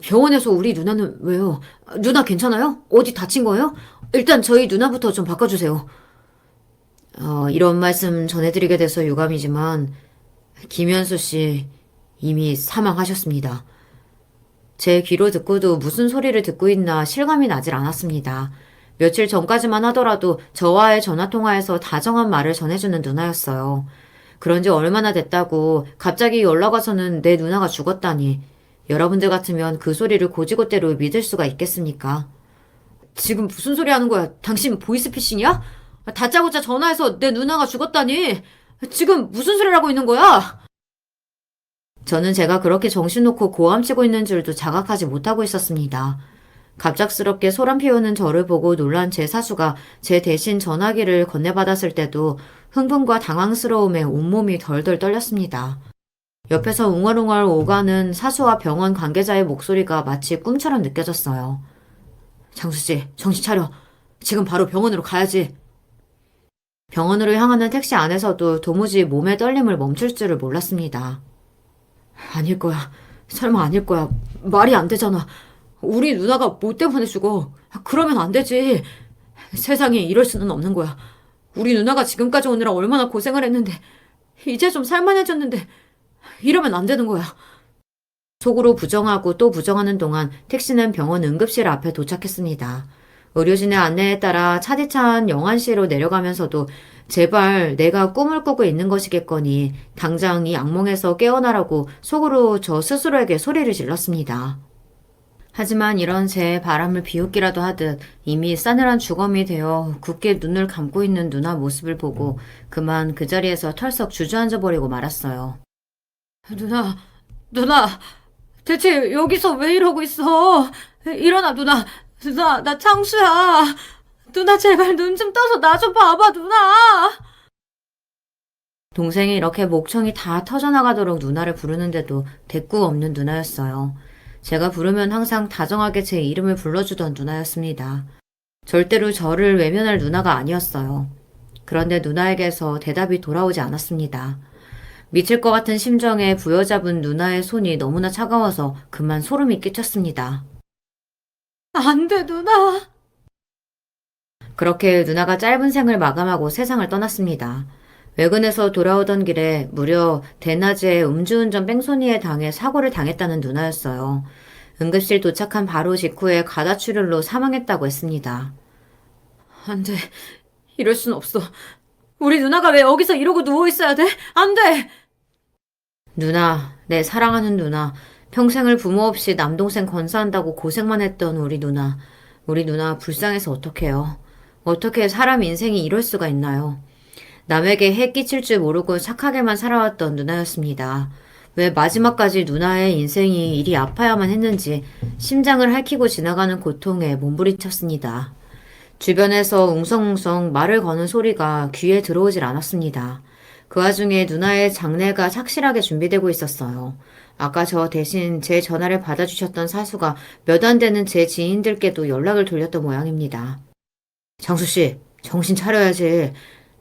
병원에서 우리 누나는 왜요? 누나 괜찮아요? 어디 다친 거예요? 일단 저희 누나부터 좀 바꿔주세요. 이런 말씀 전해드리게 돼서 유감이지만, 김현수 씨 이미 사망하셨습니다. 제 귀로 듣고도 무슨 소리를 듣고 있나 실감이 나질 않았습니다. 며칠 전까지만 하더라도 저와의 전화통화에서 다정한 말을 전해주는 누나였어요. 그런 지 얼마나 됐다고 갑자기 연락 와서는 내 누나가 죽었다니. 여러분들 같으면 그 소리를 고지고대로 믿을 수가 있겠습니까? 지금 무슨 소리 하는 거야? 당신 보이스피싱이야? 다짜고짜 전화해서 내 누나가 죽었다니. 지금 무슨 소리를 하고 있는 거야? 저는 제가 그렇게 정신 놓고 고함치고 있는 줄도 자각하지 못하고 있었습니다. 갑작스럽게 소란 피우는 저를 보고 놀란 제 사수가 제 대신 전화기를 건네받았을 때도 흥분과 당황스러움에 온몸이 덜덜 떨렸습니다. 옆에서 웅얼웅얼 오가는 사수와 병원 관계자의 목소리가 마치 꿈처럼 느껴졌어요. 장수씨, 정신 차려. 지금 바로 병원으로 가야지. 병원으로 향하는 택시 안에서도 도무지 몸의 떨림을 멈출 줄을 몰랐습니다. 아닐 거야. 설마 아닐 거야. 말이 안 되잖아. 우리 누나가 뭐 때문에 죽어. 그러면 안 되지. 세상에 이럴 수는 없는 거야. 우리 누나가 지금까지 오느라 얼마나 고생을 했는데 이제 좀 살만해졌는데 이러면 안 되는 거야. 속으로 부정하고 또 부정하는 동안 택시는 병원 응급실 앞에 도착했습니다. 의료진의 안내에 따라 차디찬 영안실로 내려가면서도 제발 내가 꿈을 꾸고 있는 것이겠거니 당장 이 악몽에서 깨어나라고 속으로 저 스스로에게 소리를 질렀습니다. 하지만 이런 제 바람을 비웃기라도 하듯 이미 싸늘한 주검이 되어 굳게 눈을 감고 있는 누나 모습을 보고 그만 그 자리에서 털썩 주저앉아버리고 말았어요. 누나, 대체 여기서 왜 이러고 있어? 일어나, 누나. 누나, 나 창수야. 누나, 제발 눈 좀 떠서 나 좀 봐봐, 누나. 동생이 이렇게 목청이 다 터져나가도록 누나를 부르는데도 대꾸 없는 누나였어요. 제가 부르면 항상 다정하게 제 이름을 불러주던 누나였습니다. 절대로 저를 외면할 누나가 아니었어요. 그런데 누나에게서 대답이 돌아오지 않았습니다. 미칠 것 같은 심정에 부여잡은 누나의 손이 너무나 차가워서 그만 소름이 끼쳤습니다. 안 돼, 누나. 그렇게 누나가 짧은 생을 마감하고 세상을 떠났습니다. 외근에서 돌아오던 길에 무려 대낮에 음주운전 뺑소니에 당해 사고를 당했다는 누나였어요. 응급실 도착한 바로 직후에 가다출혈로 사망했다고 했습니다. 안 돼. 이럴 순 없어. 우리 누나가 왜 여기서 이러고 누워있어야 돼? 안 돼! 누나, 내 사랑하는 누나, 평생을 부모 없이 남동생 건사한다고 고생만 했던 우리 누나. 우리 누나 불쌍해서 어떡해요. 어떻게 사람 인생이 이럴 수가 있나요? 남에게 해 끼칠 줄 모르고 착하게만 살아왔던 누나였습니다. 왜 마지막까지 누나의 인생이 이리 아파야만 했는지 심장을 핥히고 지나가는 고통에 몸부림쳤습니다. 주변에서 웅성웅성 말을 거는 소리가 귀에 들어오질 않았습니다. 그 와중에 누나의 장례가 착실하게 준비되고 있었어요. 아까 저 대신 제 전화를 받아주셨던 사수가 몇 안 되는 제 지인들께도 연락을 돌렸던 모양입니다. 장수씨, 정신 차려야지.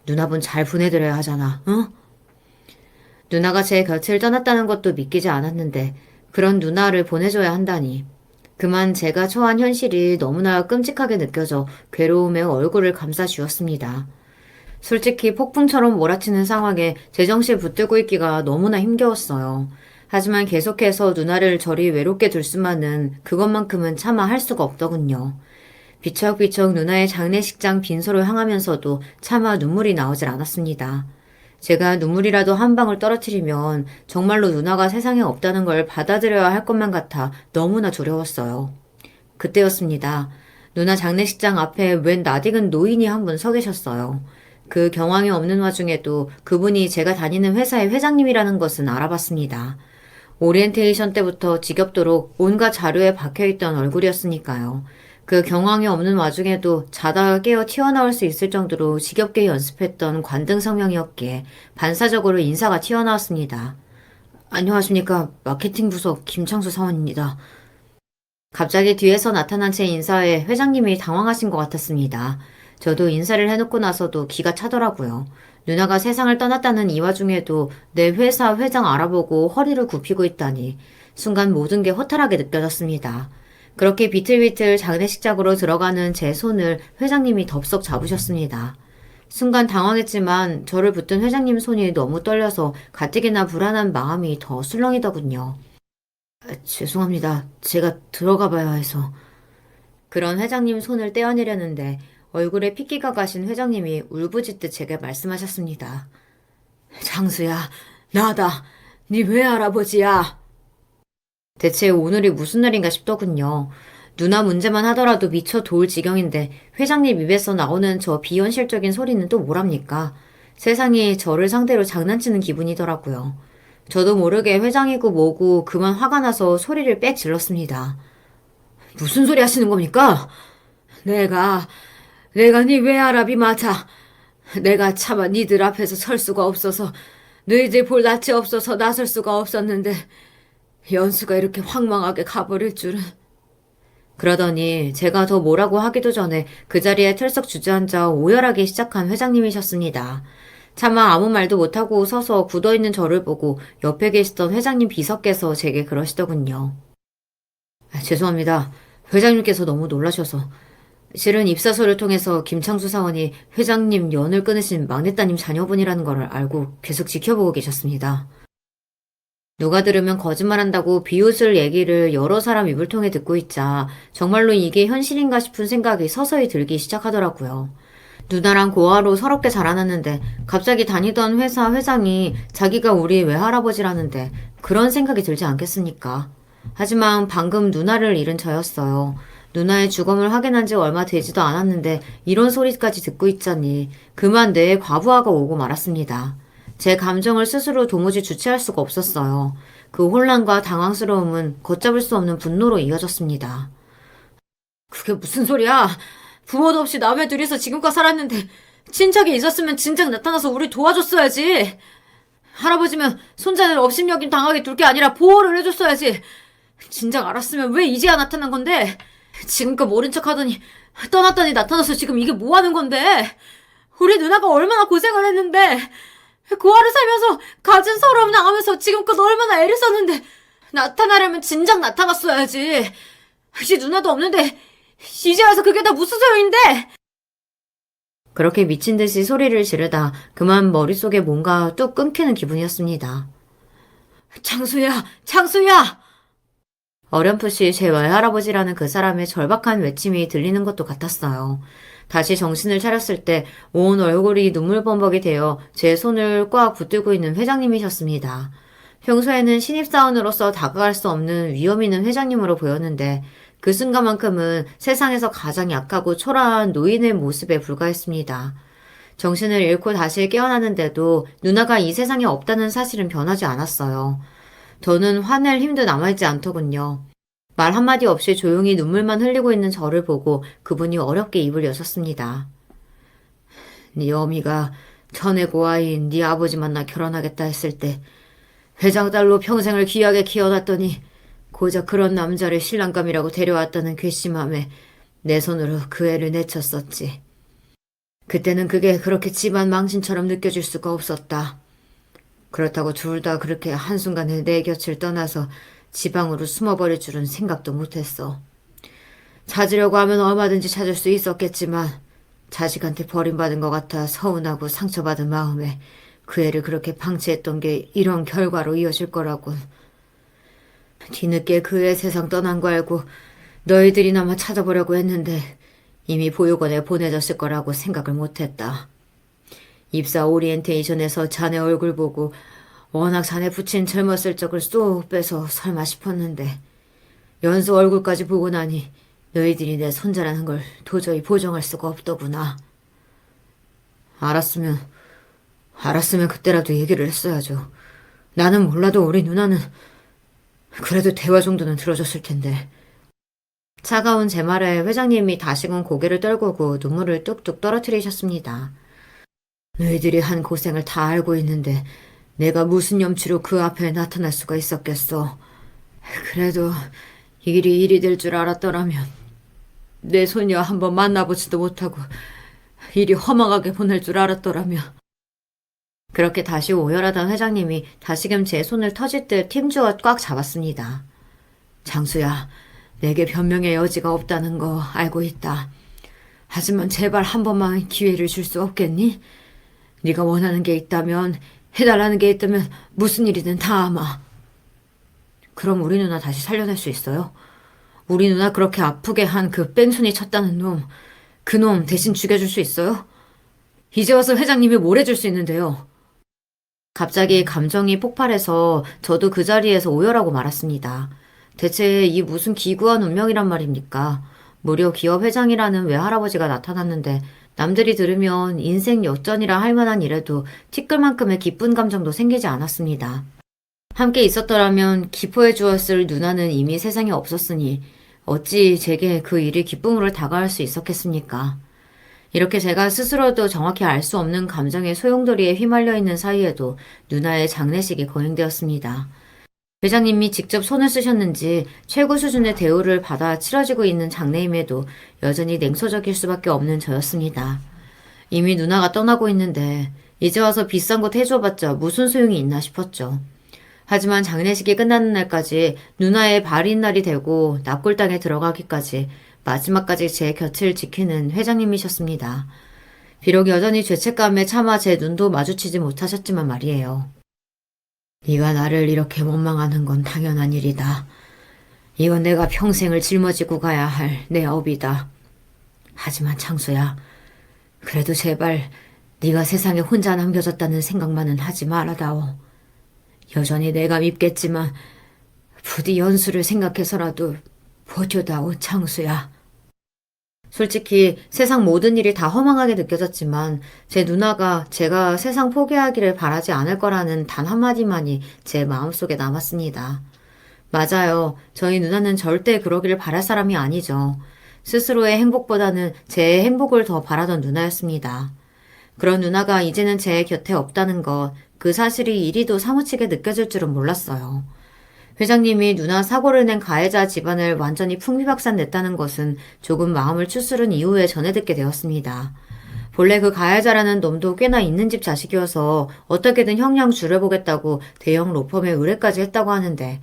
누나분 잘 보내드려야 하잖아, 응? 누나가 제 곁을 떠났다는 것도 믿기지 않았는데 그런 누나를 보내줘야 한다니. 그만 제가 처한 현실이 너무나 끔찍하게 느껴져 괴로움에 얼굴을 감싸주었습니다. 솔직히 폭풍처럼 몰아치는 상황에 제정신 붙들고 있기가 너무나 힘겨웠어요. 하지만 계속해서 누나를 저리 외롭게 둘 수만은 그것만큼은 차마 할 수가 없더군요. 비척비척 누나의 장례식장 빈소를 향하면서도 차마 눈물이 나오질 않았습니다. 제가 눈물이라도 한 방울 떨어뜨리면 정말로 누나가 세상에 없다는 걸 받아들여야 할 것만 같아 너무나 두려웠어요. 그때였습니다. 누나 장례식장 앞에 웬 낯익은 노인이 한 분 서 계셨어요. 그 경황이 없는 와중에도 그분이 제가 다니는 회사의 회장님이라는 것은 알아봤습니다. 오리엔테이션 때부터 지겹도록 온갖 자료에 박혀있던 얼굴이었으니까요. 그 경황이 없는 와중에도 자다가 깨어 튀어나올 수 있을 정도로 지겹게 연습했던 관등 성명이었기에 반사적으로 인사가 튀어나왔습니다. 안녕하십니까. 마케팅 부서 김창수 사원입니다. 갑자기 뒤에서 나타난 제 인사에 회장님이 당황하신 것 같았습니다. 저도 인사를 해놓고 나서도 기가 차더라고요. 누나가 세상을 떠났다는 이 와중에도 내 회사 회장 알아보고 허리를 굽히고 있다니 순간 모든 게 허탈하게 느껴졌습니다. 그렇게 비틀비틀 장례식장으로 들어가는 제 손을 회장님이 덥석 잡으셨습니다. 순간 당황했지만 저를 붙든 회장님 손이 너무 떨려서 가뜩이나 불안한 마음이 더 술렁이더군요. 죄송합니다. 제가 들어가 봐야 해서. 그런 회장님 손을 떼어내려는데 얼굴에 핏기가 가신 회장님이 울부짖듯 제게 말씀하셨습니다. 장수야, 나다. 네 외할아버지야. 대체 오늘이 무슨 날인가 싶더군요. 누나 문제만 하더라도 미쳐 도울 지경인데 회장님 입에서 나오는 저 비현실적인 소리는 또 뭐랍니까? 세상이 저를 상대로 장난치는 기분이더라고요. 저도 모르게 회장이고 뭐고 그만 화가 나서 소리를 빽 질렀습니다. 무슨 소리 하시는 겁니까? 내가 네 외할아비 맞아. 내가 차마 니들 앞에서 설 수가 없어서 너희들 볼 낯이 없어서 나설 수가 없었는데 연수가 이렇게 황망하게 가버릴 줄은. 그러더니 제가 더 뭐라고 하기도 전에 그 자리에 털썩 주저앉아 오열하기 시작한 회장님이셨습니다. 차마 아무 말도 못하고 서서 굳어있는 저를 보고 옆에 계시던 회장님 비서께서 제게 그러시더군요. 죄송합니다. 회장님께서 너무 놀라셔서. 실은 입사서를 통해서 김창수 사원이 회장님 연을 끊으신 막내따님 자녀분이라는 걸 알고 계속 지켜보고 계셨습니다. 누가 들으면 거짓말한다고 비웃을 얘기를 여러 사람 입을 통해 듣고 있자 정말로 이게 현실인가 싶은 생각이 서서히 들기 시작하더라고요. 누나랑 고아로 서럽게 자라났는데 갑자기 다니던 회사 회장이 자기가 우리 외할아버지라는데 그런 생각이 들지 않겠습니까? 하지만 방금 누나를 잃은 저였어요. 누나의 죽음을 확인한 지 얼마 되지도 않았는데 이런 소리까지 듣고 있자니 그만 뇌에 과부하가 오고 말았습니다. 제 감정을 스스로 도무지 주체할 수가 없었어요. 그 혼란과 당황스러움은 걷잡을 수 없는 분노로 이어졌습니다. 그게 무슨 소리야? 부모도 없이 남의 둘이서 지금껏 살았는데 친척이 있었으면 진작 나타나서 우리 도와줬어야지. 할아버지면 손자를 업신여김 당하게 둘 게 아니라 보호를 해줬어야지. 진작 알았으면 왜 이제야 나타난 건데? 지금껏 모른 척 하더니 떠났더니 나타나서 지금 이게 뭐 하는 건데? 우리 누나가 얼마나 고생을 했는데 고아를 살면서 가진 서러움 당하면서 지금껏 얼마나 애를 썼는데 나타나려면 진작 나타났어야지. 이제 누나도 없는데 이제 와서 그게 다 무슨 소용인데? 그렇게 미친 듯이 소리를 지르다 그만 머릿속에 뭔가 뚝 끊기는 기분이었습니다. 창수야! 창수야! 어렴풋이 제 외할아버지라는 그 사람의 절박한 외침이 들리는 것도 같았어요. 다시 정신을 차렸을 때 온 얼굴이 눈물범벅이 되어 제 손을 꽉 붙들고 있는 회장님이셨습니다. 평소에는 신입사원으로서 다가갈 수 없는 위험 있는 회장님으로 보였는데 그 순간만큼은 세상에서 가장 약하고 초라한 노인의 모습에 불과했습니다. 정신을 잃고 다시 깨어나는데도 누나가 이 세상에 없다는 사실은 변하지 않았어요. 저는 화낼 힘도 남아있지 않더군요. 말 한마디 없이 조용히 눈물만 흘리고 있는 저를 보고 그분이 어렵게 입을 여셨습니다. 네 어미가 전에 고아인 네 아버지 만나 결혼하겠다 했을 때 회장 딸로 평생을 귀하게 키워놨더니 고작 그런 남자를 신랑감이라고 데려왔다는 괘씸함에 내 손으로 그 애를 내쳤었지. 그때는 그게 그렇게 집안 망신처럼 느껴질 수가 없었다. 그렇다고 둘 다 그렇게 한순간에 내 곁을 떠나서 지방으로 숨어버릴 줄은 생각도 못했어. 찾으려고 하면 얼마든지 찾을 수 있었겠지만 자식한테 버림받은 것 같아 서운하고 상처받은 마음에 그 애를 그렇게 방치했던 게 이런 결과로 이어질 거라곤. 뒤늦게 그 애 세상 떠난 거 알고 너희들이나마 찾아보려고 했는데 이미 보육원에 보내졌을 거라고 생각을 못했다. 입사 오리엔테이션에서 자네 얼굴 보고 워낙 자네 부친 젊었을 적을 쏙 빼서 설마 싶었는데 연수 얼굴까지 보고 나니 너희들이 내 손자라는 걸 도저히 보정할 수가 없더구나. 알았으면 그때라도 얘기를 했어야죠. 나는 몰라도 우리 누나는 그래도 대화 정도는 들어줬을 텐데. 차가운 제 말에 회장님이 다시금 고개를 떨구고 눈물을 뚝뚝 떨어뜨리셨습니다. 너희들이 한 고생을 다 알고 있는데 내가 무슨 염치로 그 앞에 나타날 수가 있었겠어. 그래도 일이 될 줄 알았더라면 내 소녀 한번 만나보지도 못하고 일이 허망하게 보낼 줄 알았더라면. 그렇게 다시 오열하던 회장님이 다시금 제 손을 터질 듯 힘주어 꽉 잡았습니다. 장수야, 내게 변명의 여지가 없다는 거 알고 있다. 하지만 제발 한 번만 기회를 줄 수 없겠니? 네가 원하는 게 있다면, 해달라는 게 있다면 무슨 일이든 다 아마. 그럼 우리 누나 다시 살려낼 수 있어요? 우리 누나 그렇게 아프게 한 그 뺑소니 쳤다는 놈, 그 놈 대신 죽여줄 수 있어요? 이제 와서 회장님이 뭘 해줄 수 있는데요? 갑자기 감정이 폭발해서 저도 그 자리에서 오열하고 말았습니다. 대체 이 무슨 기구한 운명이란 말입니까? 무려 기업 회장이라는 외할아버지가 나타났는데 남들이 들으면 인생 역전이라 할 만한 일에도 티끌만큼의 기쁜 감정도 생기지 않았습니다. 함께 있었더라면 기뻐해 주었을 누나는 이미 세상에 없었으니 어찌 제게 그 일이 기쁨으로 다가올 수 있었겠습니까? 이렇게 제가 스스로도 정확히 알 수 없는 감정의 소용돌이에 휘말려 있는 사이에도 누나의 장례식이 거행되었습니다. 회장님이 직접 손을 쓰셨는지 최고 수준의 대우를 받아 치러지고 있는 장례임에도 여전히 냉소적일 수밖에 없는 저였습니다. 이미 누나가 떠나고 있는데 이제 와서 비싼 곳 해줘봤자 무슨 소용이 있나 싶었죠. 하지만 장례식이 끝나는 날까지 누나의 발인 날이 되고 납골당에 들어가기까지 마지막까지 제 곁을 지키는 회장님이셨습니다. 비록 여전히 죄책감에 차마 제 눈도 마주치지 못하셨지만 말이에요. 네가 나를 이렇게 원망하는 건 당연한 일이다. 이건 내가 평생을 짊어지고 가야 할 내 업이다. 하지만 창수야, 그래도 제발 네가 세상에 혼자 남겨졌다는 생각만은 하지 말아다오. 여전히 내가 밉겠지만 부디 연수를 생각해서라도 버텨다오 창수야. 솔직히 세상 모든 일이 다 허망하게 느껴졌지만 제 누나가 제가 세상 포기하기를 바라지 않을 거라는 단 한마디만이 제 마음속에 남았습니다. 맞아요. 저희 누나는 절대 그러기를 바랄 사람이 아니죠. 스스로의 행복보다는 제 행복을 더 바라던 누나였습니다. 그런 누나가 이제는 제 곁에 없다는 것, 그 사실이 이리도 사무치게 느껴질 줄은 몰랐어요. 회장님이 누나 사고를 낸 가해자 집안을 완전히 풍비박산 냈다는 것은 조금 마음을 추스른 이후에 전해 듣게 되었습니다. 본래 그 가해자라는 놈도 꽤나 있는 집 자식이어서 어떻게든 형량 줄여보겠다고 대형 로펌에 의뢰까지 했다고 하는데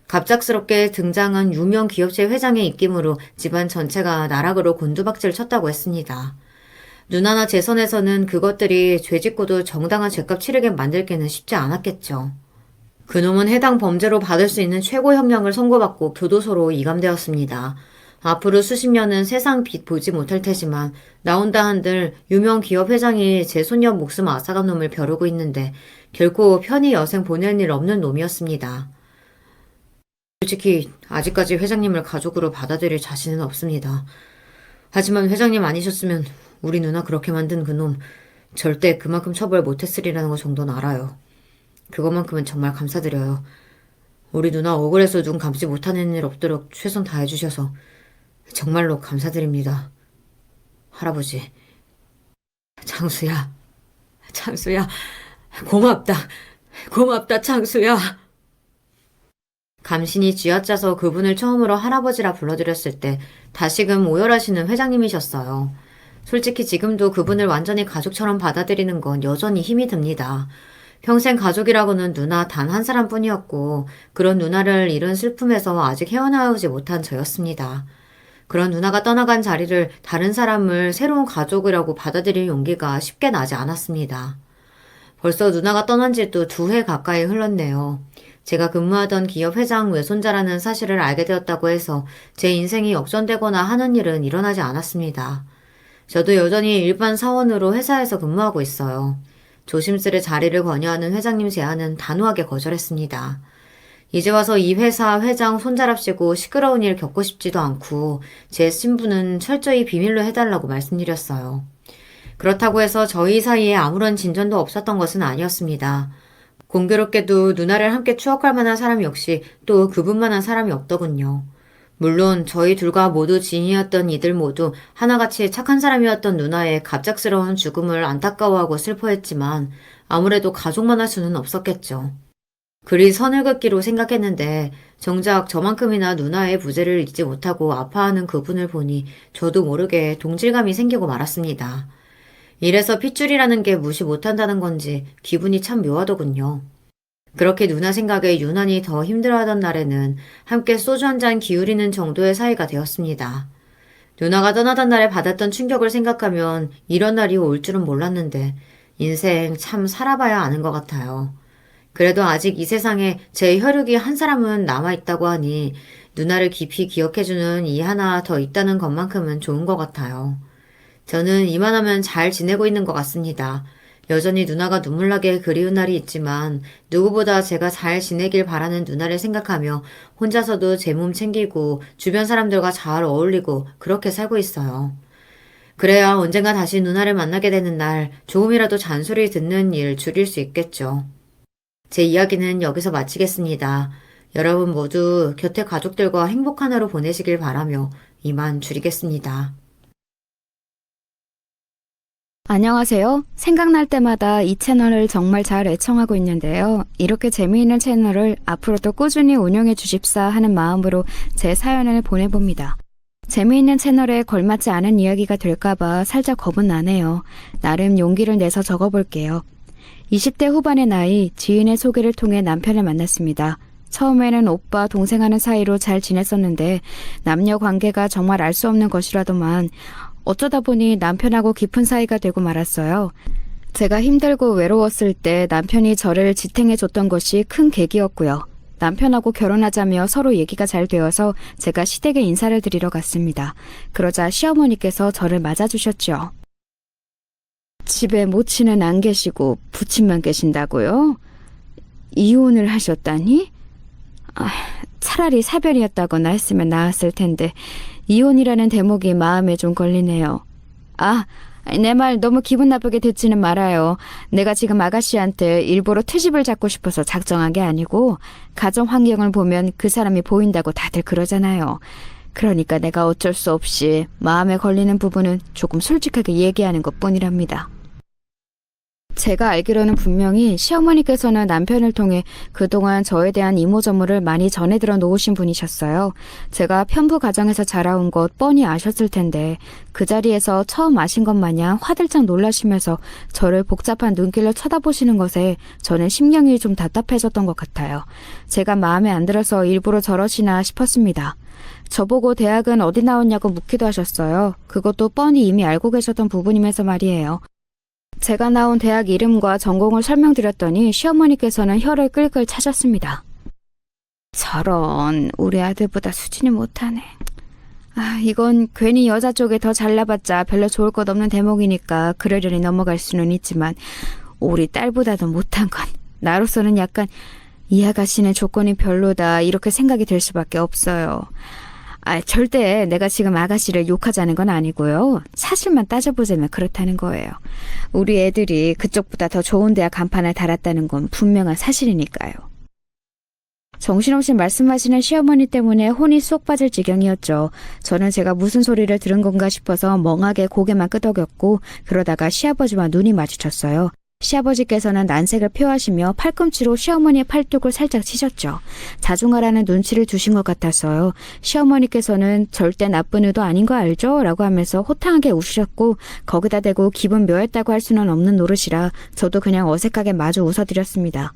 갑작스럽게 등장한 유명 기업체 회장의 입김으로 집안 전체가 나락으로 곤두박질 쳤다고 했습니다. 누나나 제 선에서는 그것들이 죄짓고도 정당한 죄값 치르게 만들기는 쉽지 않았겠죠. 그놈은 해당 범죄로 받을 수 있는 최고 형량을 선고받고 교도소로 이감되었습니다. 앞으로 수십 년은 세상 빛 보지 못할 테지만 나온다 한들 유명 기업 회장이 제 손녀 목숨 앗아간 놈을 벼르고 있는데 결코 편히 여생 보낼 일 없는 놈이었습니다. 솔직히 아직까지 회장님을 가족으로 받아들일 자신은 없습니다. 하지만 회장님 아니셨으면 우리 누나 그렇게 만든 그놈 절대 그만큼 처벌 못했으리라는 거 정도는 알아요. 그것만큼은 정말 감사드려요. 우리 누나 억울해서 눈 감지 못하는 일 없도록 최선 다해주셔서 정말로 감사드립니다. 할아버지. 창수야. 창수야. 고맙다. 고맙다, 창수야. 감신이 쥐어짜서 그분을 처음으로 할아버지라 불러드렸을 때 다시금 오열하시는 회장님이셨어요. 솔직히 지금도 그분을 완전히 가족처럼 받아들이는 건 여전히 힘이 듭니다. 평생 가족이라고는 누나 단 한 사람뿐이었고 그런 누나를 잃은 슬픔에서 아직 헤어나오지 못한 저였습니다. 그런 누나가 떠나간 자리를 다른 사람을 새로운 가족이라고 받아들일 용기가 쉽게 나지 않았습니다. 벌써 누나가 떠난 지도 2해 가까이 흘렀네요. 제가 근무하던 기업 회장 외손자라는 사실을 알게 되었다고 해서 제 인생이 역전되거나 하는 일은 일어나지 않았습니다. 저도 여전히 일반 사원으로 회사에서 근무하고 있어요. 조심스레 자리를 권유하는 회장님 제안은 단호하게 거절했습니다. 이제 와서 이 회사 회장 손자랍시고 시끄러운 일 겪고 싶지도 않고 제 신분은 철저히 비밀로 해달라고 말씀드렸어요. 그렇다고 해서 저희 사이에 아무런 진전도 없었던 것은 아니었습니다. 공교롭게도 누나를 함께 추억할 만한 사람 역시 또 그분만한 사람이 없더군요. 물론 저희 둘과 모두 지인이었던 이들 모두 하나같이 착한 사람이었던 누나의 갑작스러운 죽음을 안타까워하고 슬퍼했지만 아무래도 가족만 할 수는 없었겠죠. 그리 선을 긋기로 생각했는데 정작 저만큼이나 누나의 부재를 잊지 못하고 아파하는 그분을 보니 저도 모르게 동질감이 생기고 말았습니다. 이래서 핏줄이라는 게 무시 못한다는 건지 기분이 참 묘하더군요. 그렇게 누나 생각에 유난히 더 힘들어하던 날에는 함께 소주 한 잔 기울이는 정도의 사이가 되었습니다. 누나가 떠나던 날에 받았던 충격을 생각하면 이런 날이 올 줄은 몰랐는데 인생 참 살아봐야 아는 것 같아요. 그래도 아직 이 세상에 제 혈육이 한 사람은 남아있다고 하니 누나를 깊이 기억해주는 이 하나 더 있다는 것만큼은 좋은 것 같아요. 저는 이만하면 잘 지내고 있는 것 같습니다. 여전히 누나가 눈물나게 그리운 날이 있지만 누구보다 제가 잘 지내길 바라는 누나를 생각하며 혼자서도 제 몸 챙기고 주변 사람들과 잘 어울리고 그렇게 살고 있어요. 그래야 언젠가 다시 누나를 만나게 되는 날 조금이라도 잔소리 듣는 일 줄일 수 있겠죠. 제 이야기는 여기서 마치겠습니다. 여러분 모두 곁에 가족들과 행복한 하루 보내시길 바라며 이만 줄이겠습니다. 안녕하세요. 생각날 때마다 이 채널을 정말 잘 애청하고 있는데요. 이렇게 재미있는 채널을 앞으로도 꾸준히 운영해 주십사 하는 마음으로 제 사연을 보내봅니다. 재미있는 채널에 걸맞지 않은 이야기가 될까봐 살짝 겁은 나네요. 나름 용기를 내서 적어볼게요. 20대 후반의 나이, 지인의 소개를 통해 남편을 만났습니다. 처음에는 오빠, 동생 하는 사이로 잘 지냈었는데 남녀 관계가 정말 알 수 없는 것이라더만 어쩌다 보니 남편하고 깊은 사이가 되고 말았어요. 제가 힘들고 외로웠을 때 남편이 저를 지탱해줬던 것이 큰 계기였고요. 남편하고 결혼하자며 서로 얘기가 잘 되어서 제가 시댁에 인사를 드리러 갔습니다. 그러자 시어머니께서 저를 맞아주셨죠. 집에 모친은 안 계시고 부친만 계신다고요? 이혼을 하셨다니? 차라리 사별이었다거나 했으면 나았을 텐데 이혼이라는 대목이 마음에 좀 걸리네요. 내 말 너무 기분 나쁘게 듣지는 말아요. 내가 지금 아가씨한테 일부러 트집을 잡고 싶어서 작정한 게 아니고 가정 환경을 보면 그 사람이 보인다고 다들 그러잖아요. 그러니까 내가 어쩔 수 없이 마음에 걸리는 부분은 조금 솔직하게 얘기하는 것뿐이랍니다. 제가 알기로는 분명히 시어머니께서는 남편을 통해 그동안 저에 대한 이모저모를 많이 전해 들어 놓으신 분이셨어요. 제가 편부 가정에서 자라온 것 뻔히 아셨을 텐데 그 자리에서 처음 아신 것 마냥 화들짝 놀라시면서 저를 복잡한 눈길로 쳐다보시는 것에 저는 심경이 좀 답답해졌던 것 같아요. 제가 마음에 안 들어서 일부러 저러시나 싶었습니다. 저보고 대학은 어디 나왔냐고 묻기도 하셨어요. 그것도 뻔히 이미 알고 계셨던 부분이면서 말이에요. 제가 나온 대학 이름과 전공을 설명드렸더니 시어머니께서는 혀를 끌끌 차셨습니다. 저런, 우리 아들보다 수준이 못하네. 이건 괜히 여자 쪽에 더 잘나봤자 별로 좋을 것 없는 대목이니까 그러려니 넘어갈 수는 있지만 우리 딸보다도 못한 건 나로서는 약간 이 아가씨는 조건이 별로다 이렇게 생각이 들 수밖에 없어요. 절대 내가 지금 아가씨를 욕하자는 건 아니고요. 사실만 따져보자면 그렇다는 거예요. 우리 애들이 그쪽보다 더 좋은 대학 간판을 달았다는 건 분명한 사실이니까요. 정신없이 말씀하시는 시어머니 때문에 혼이 쏙 빠질 지경이었죠. 저는 제가 무슨 소리를 들은 건가 싶어서 멍하게 고개만 끄덕였고 그러다가 시아버지와 눈이 마주쳤어요. 시아버지께서는 난색을 표하시며 팔꿈치로 시어머니의 팔뚝을 살짝 치셨죠. 자중하라는 눈치를 주신 것 같았어요. 시어머니께서는 절대 나쁜 의도 아닌 거 알죠? 라고 하면서 호탕하게 웃으셨고 거기다 대고 기분 묘했다고 할 수는 없는 노릇이라 저도 그냥 어색하게 마주 웃어드렸습니다.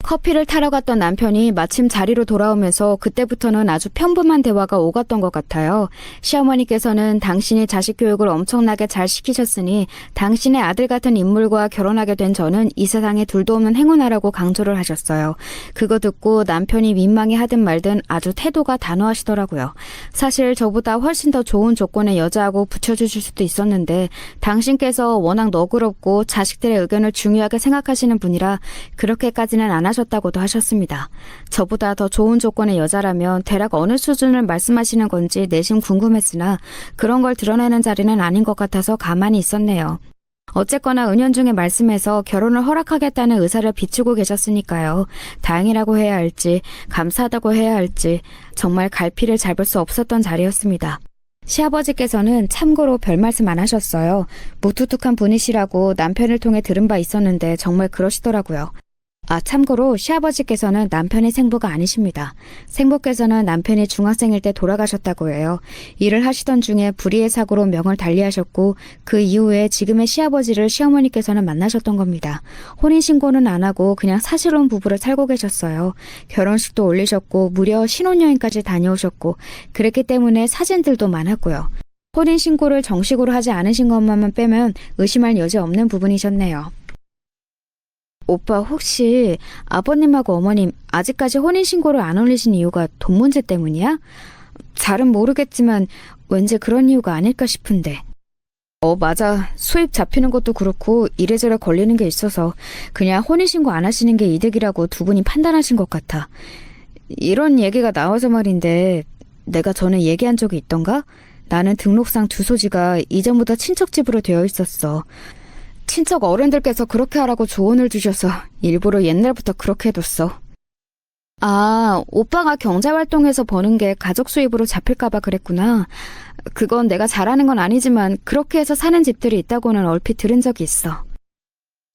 커피를 타러 갔던 남편이 마침 자리로 돌아오면서 그때부터는 아주 평범한 대화가 오갔던 것 같아요. 시어머니께서는 당신이 자식 교육을 엄청나게 잘 시키셨으니 당신의 아들 같은 인물과 결혼하게 된 저는 이 세상에 둘도 없는 행운아라고 강조를 하셨어요. 그거 듣고 남편이 민망해 하든 말든 아주 태도가 단호하시더라고요. 사실 저보다 훨씬 더 좋은 조건의 여자하고 붙여주실 수도 있었는데 당신께서 워낙 너그럽고 자식들의 의견을 중요하게 생각하시는 분이라 그렇게까지는 안 하셨다고도 하셨습니다. 저보다 더 좋은 조건의 여자라면 대략 어느 수준을 말씀하시는 건지 내심 궁금했으나 그런 걸 드러내는 자리는 아닌 것 같아서 가만히 있었네요. 어쨌거나 은연중에 말씀해서 결혼을 허락하겠다는 의사를 비추고 계셨으니까요. 다행이라고 해야 할지 감사하다고 해야 할지 정말 갈피를 잡을 수 없었던 자리였습니다. 시아버지께서는 참고로 별 말씀 안 하셨어요. 무뚝뚝한 분이시라고 남편을 통해 들은 바 있었는데 정말 그러시더라고요. 참고로 시아버지께서는 남편의 생부가 아니십니다. 생부께서는 남편이 중학생일 때 돌아가셨다고 해요. 일을 하시던 중에 불의의 사고로 명을 달리하셨고 그 이후에 지금의 시아버지를 시어머니께서는 만나셨던 겁니다. 혼인신고는 안 하고 그냥 사실혼 부부로 살고 계셨어요. 결혼식도 올리셨고 무려 신혼여행까지 다녀오셨고 그랬기 때문에 사진들도 많았고요. 혼인신고를 정식으로 하지 않으신 것만 빼면 의심할 여지 없는 부분이셨네요. 오빠 혹시 아버님하고 어머님 아직까지 혼인신고를 안 올리신 이유가 돈 문제 때문이야? 잘은 모르겠지만 왠지 그런 이유가 아닐까 싶은데. 맞아. 수입 잡히는 것도 그렇고 이래저래 걸리는 게 있어서 그냥 혼인신고 안 하시는 게 이득이라고 두 분이 판단하신 것 같아. 이런 얘기가 나와서 말인데 내가 전에 얘기한 적이 있던가? 나는 등록상 주소지가 이전부터 친척 집으로 되어 있었어. 친척 어른들께서 그렇게 하라고 조언을 주셔서 일부러 옛날부터 그렇게 해뒀어. 오빠가 경제활동에서 버는 게 가족 수입으로 잡힐까봐 그랬구나. 그건 내가 잘하는 건 아니지만 그렇게 해서 사는 집들이 있다고는 얼핏 들은 적이 있어.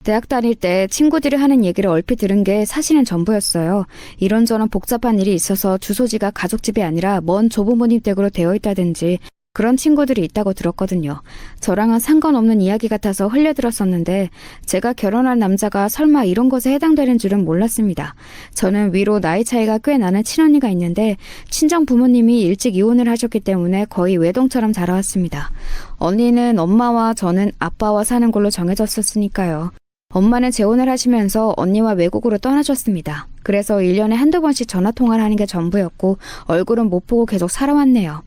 대학 다닐 때 친구들이 하는 얘기를 얼핏 들은 게 사실은 전부였어요. 이런저런 복잡한 일이 있어서 주소지가 가족집이 아니라 먼 조부모님 댁으로 되어 있다든지 그런 친구들이 있다고 들었거든요. 저랑은 상관없는 이야기 같아서 흘려들었었는데 제가 결혼할 남자가 설마 이런 것에 해당되는 줄은 몰랐습니다. 저는 위로 나이 차이가 꽤 나는 친언니가 있는데 친정 부모님이 일찍 이혼을 하셨기 때문에 거의 외동처럼 자라왔습니다. 언니는 엄마와 저는 아빠와 사는 걸로 정해졌었으니까요. 엄마는 재혼을 하시면서 언니와 외국으로 떠나셨습니다. 그래서 1년에 한두 번씩 전화통화를 하는 게 전부였고 얼굴은 못 보고 계속 살아왔네요.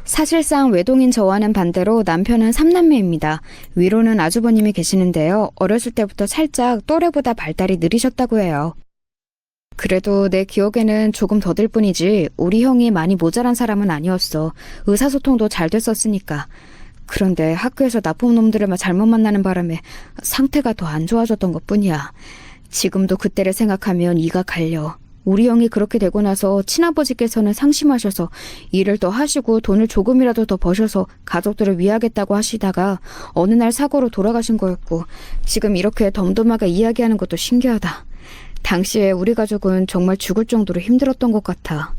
사실상 외동인 저와는 반대로 남편은 3남매입니다. 위로는 아주버님이 계시는데요. 어렸을 때부터 살짝 또래보다 발달이 느리셨다고 해요. 그래도 내 기억에는 조금 더들 뿐이지 우리 형이 많이 모자란 사람은 아니었어. 의사소통도 잘 됐었으니까. 그런데 학교에서 나쁜 놈들을 잘못 만나는 바람에 상태가 더 안 좋아졌던 것뿐이야. 지금도 그때를 생각하면 이가 갈려. 우리 형이 그렇게 되고 나서 친아버지께서는 상심하셔서 일을 더 하시고 돈을 조금이라도 더 버셔서 가족들을 위하겠다고 하시다가 어느 날 사고로 돌아가신 거였고 지금 이렇게 덤덤하게 이야기하는 것도 신기하다. 당시에 우리 가족은 정말 죽을 정도로 힘들었던 것 같아.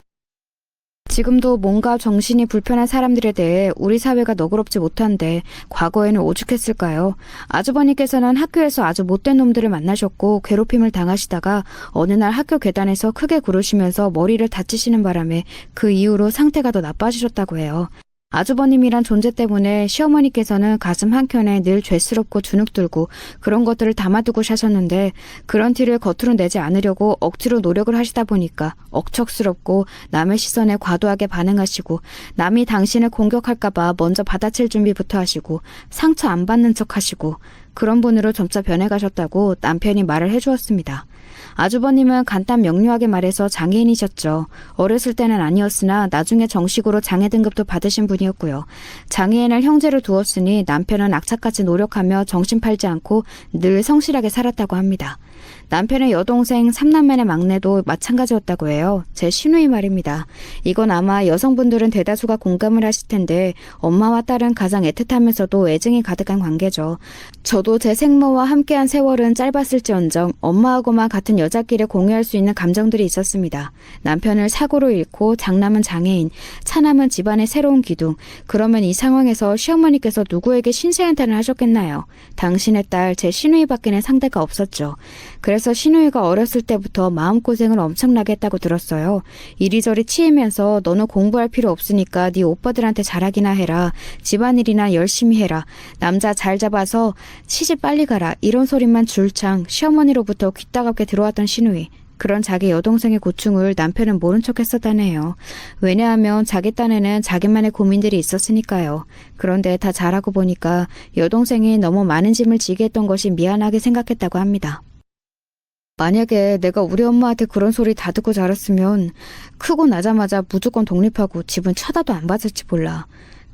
지금도 뭔가 정신이 불편한 사람들에 대해 우리 사회가 너그럽지 못한데 과거에는 오죽했을까요? 아주버님께서는 학교에서 아주 못된 놈들을 만나셨고 괴롭힘을 당하시다가 어느 날 학교 계단에서 크게 구르시면서 머리를 다치시는 바람에 그 이후로 상태가 더 나빠지셨다고 해요. 아주버님이란 존재 때문에 시어머니께서는 가슴 한켠에 늘 죄스럽고 주눅들고 그런 것들을 담아두고 사셨는데 그런 티를 겉으로 내지 않으려고 억지로 노력을 하시다 보니까 억척스럽고 남의 시선에 과도하게 반응하시고 남이 당신을 공격할까봐 먼저 받아칠 준비부터 하시고 상처 안 받는 척 하시고 그런 분으로 점차 변해가셨다고 남편이 말을 해주었습니다. 아주버님은 간단 명료하게 말해서 장애인이셨죠. 어렸을 때는 아니었으나 나중에 정식으로 장애 등급도 받으신 분이었고요. 장애인을 형제로 두었으니 남편은 악착같이 노력하며 정신 팔지 않고 늘 성실하게 살았다고 합니다. 남편의 여동생 3남매의 막내도 마찬가지였다고 해요. 제 시누이 말입니다. 이건 아마 여성분들은 대다수가 공감을 하실 텐데 엄마와 딸은 가장 애틋하면서도 애증이 가득한 관계죠. 저도 제 생모와 함께한 세월은 짧았을지언정 엄마하고만 같은 여자끼리 공유할 수 있는 감정들이 있었습니다. 남편을 사고로 잃고 장남은 장애인, 차남은 집안의 새로운 기둥. 그러면 이 상황에서 시어머니께서 누구에게 신세한탄을 하셨겠나요? 당신의 딸, 제 시누이밖에는 상대가 없었죠. 그래서 시누이가 어렸을 때부터 마음고생을 엄청나게 했다고 들었어요. 이리저리 치이면서 너는 공부할 필요 없으니까 네 오빠들한테 잘하기나 해라. 집안일이나 열심히 해라. 남자 잘 잡아서 시집 빨리 가라. 이런 소리만 줄창 시어머니로부터 귀따갑게 들어왔던 시누이. 그런 자기 여동생의 고충을 남편은 모른 척 했었다네요. 왜냐하면 자기 딴에는 자기만의 고민들이 있었으니까요. 그런데 다 잘하고 보니까 여동생이 너무 많은 짐을 지게 했던 것이 미안하게 생각했다고 합니다. 만약에 내가 우리 엄마한테 그런 소리 다 듣고 자랐으면 크고 나자마자 무조건 독립하고 집은 쳐다도 안 봤을지 몰라.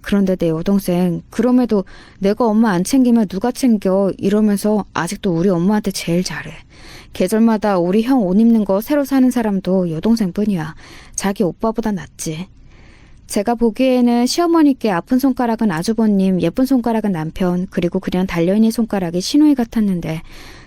그런데 내 여동생 그럼에도 내가 엄마 안 챙기면 누가 챙겨 이러면서 아직도 우리 엄마한테 제일 잘해. 계절마다 우리 형 옷 입는 거 새로 사는 사람도 여동생뿐이야. 자기 오빠보다 낫지. 제가 보기에는 시어머니께 아픈 손가락은 아주버님, 예쁜 손가락은 남편, 그리고 그냥 달려있는 손가락이 시누이 같았는데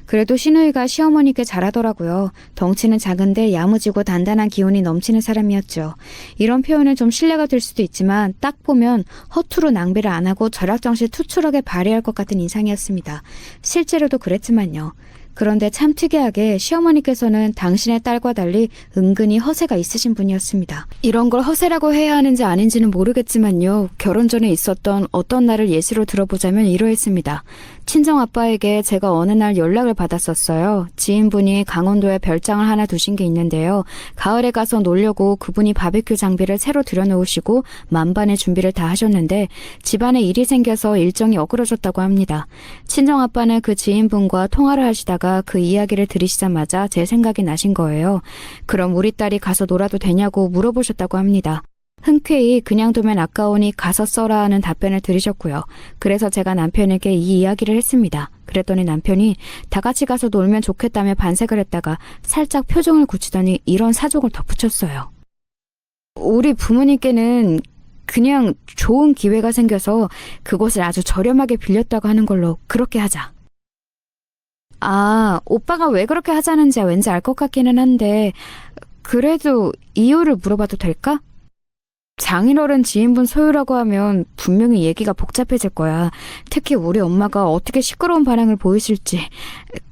그래도 시누이가 시어머니께 잘하더라고요. 덩치는 작은데 야무지고 단단한 기운이 넘치는 사람이었죠. 이런 표현은 좀 신뢰가 될 수도 있지만 딱 보면 허투루 낭비를 안 하고 절약정신 투철하게 발휘할 것 같은 인상이었습니다. 실제로도 그랬지만요. 그런데 참 특이하게 시어머니께서는 당신의 딸과 달리 은근히 허세가 있으신 분이었습니다. 이런 걸 허세라고 해야 하는지 아닌지는 모르겠지만요. 결혼 전에 있었던 어떤 날을 예시로 들어보자면 이러했습니다. 친정아빠에게 제가 어느 날 연락을 받았었어요. 지인분이 강원도에 별장을 하나 두신 게 있는데요. 가을에 가서 놀려고 그분이 바비큐 장비를 새로 들여놓으시고 만반의 준비를 다 하셨는데 집안에 일이 생겨서 일정이 어그러졌다고 합니다. 친정아빠는 그 지인분과 통화를 하시다가 그 이야기를 들으시자마자 제 생각이 나신 거예요. 그럼 우리 딸이 가서 놀아도 되냐고 물어보셨다고 합니다. 흔쾌히 그냥 두면 아까우니 가서 써라 하는 답변을 들으셨고요. 그래서 제가 남편에게 이 이야기를 했습니다. 그랬더니 남편이 다 같이 가서 놀면 좋겠다며 반색을 했다가 살짝 표정을 굳히더니 이런 사족을 덧붙였어요. 우리 부모님께는 그냥 좋은 기회가 생겨서 그곳을 아주 저렴하게 빌렸다고 하는 걸로 그렇게 하자. 아, 오빠가 왜 그렇게 하자는지 왠지 알 것 같기는 한데 그래도 이유를 물어봐도 될까? 장인어른 지인분 소유라고 하면 분명히 얘기가 복잡해질 거야. 특히 우리 엄마가 어떻게 시끄러운 반응을 보이실지.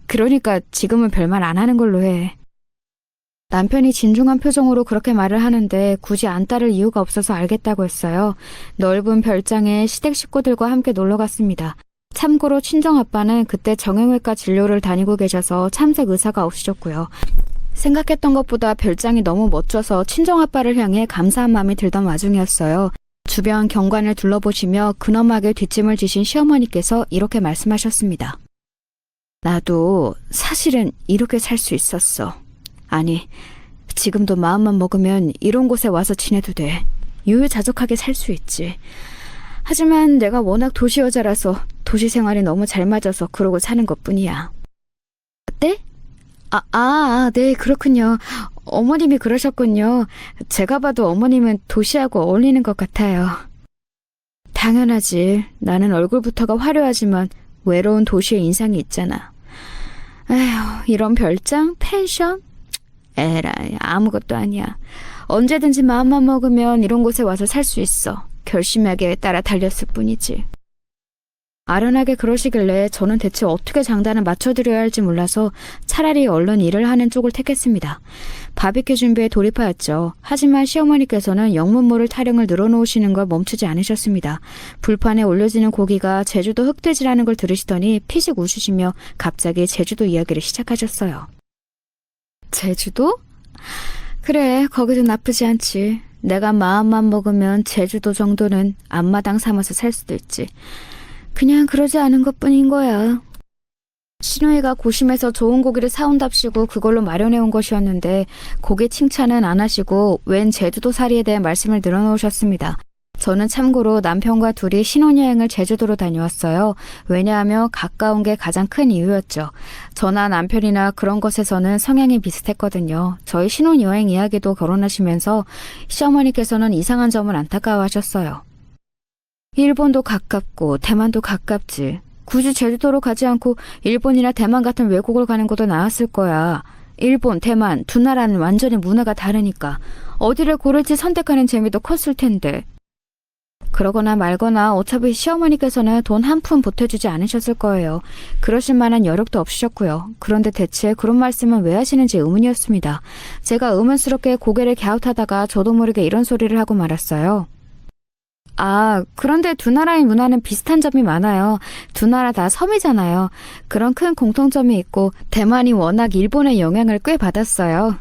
그러니까 지금은 별말 안 하는 걸로 해. 남편이 진중한 표정으로 그렇게 말을 하는데 굳이 안 따를 이유가 없어서 알겠다고 했어요. 넓은 별장에 시댁 식구들과 함께 놀러 갔습니다. 참고로 친정아빠는 그때 정형외과 진료를 다니고 계셔서 참석 의사가 없으셨고요. 생각했던 것보다 별장이 너무 멋져서 친정아빠를 향해 감사한 마음이 들던 와중이었어요. 주변 경관을 둘러보시며 근엄하게 뒷짐을 지신 시어머니께서 이렇게 말씀하셨습니다. 나도 사실은 이렇게 살 수 있었어. 아니, 지금도 마음만 먹으면 이런 곳에 와서 지내도 돼. 유유자적하게 살 수 있지. 하지만 내가 워낙 도시 여자라서 도시 생활이 너무 잘 맞아서 그러고 사는 것뿐이야. 네? 네, 그렇군요. 어머님이 그러셨군요. 제가 봐도 어머님은 도시하고 어울리는 것 같아요. 당연하지. 나는 얼굴부터가 화려하지만 외로운 도시의 인상이 있잖아. 에휴, 이런 별장? 펜션? 에라이, 아무것도 아니야. 언제든지 마음만 먹으면 이런 곳에 와서 살 수 있어. 결심하기에 따라 달렸을 뿐이지. 아련하게 그러시길래 저는 대체 어떻게 장단을 맞춰드려야 할지 몰라서 차라리 얼른 일을 하는 쪽을 택했습니다. 바비큐 준비에 돌입하였죠. 하지만 시어머니께서는 영문모를 타령을 늘어놓으시는 걸 멈추지 않으셨습니다. 불판에 올려지는 고기가 제주도 흑돼지라는 걸 들으시더니 피식 웃으시며 갑자기 제주도 이야기를 시작하셨어요. 제주도? 그래, 거기도 나쁘지 않지. 내가 마음만 먹으면 제주도 정도는 앞마당 삼아서 살 수도 있지. 그냥 그러지 않은 것뿐인 거야. 신우이가 고심해서 좋은 고기를 사온답시고 그걸로 마련해온 것이었는데 고기 칭찬은 안 하시고 웬 제주도살이에 대해 말씀을 늘어놓으셨습니다. 저는 참고로 남편과 둘이 신혼여행을 제주도로 다녀왔어요. 왜냐하면 가까운 게 가장 큰 이유였죠. 저나 남편이나 그런 것에서는 성향이 비슷했거든요. 저희 신혼여행 이야기도 결혼하시면서 시어머니께서는 이상한 점을 안타까워하셨어요. 일본도 가깝고 대만도 가깝지. 굳이 제주도로 가지 않고 일본이나 대만 같은 외국을 가는 것도 나았을 거야. 일본, 대만 두 나라는 완전히 문화가 다르니까 어디를 고를지 선택하는 재미도 컸을 텐데. 그러거나 말거나 어차피 시어머니께서는 돈 한 푼 보태주지 않으셨을 거예요. 그러실 만한 여력도 없으셨고요. 그런데 대체 그런 말씀은 왜 하시는지 의문이었습니다. 제가 의문스럽게 고개를 갸웃하다가 저도 모르게 이런 소리를 하고 말았어요. 그런데 두 나라의 문화는 비슷한 점이 많아요. 두 나라 다 섬이잖아요. 그런 큰 공통점이 있고 대만이 워낙 일본의 영향을 꽤 받았어요.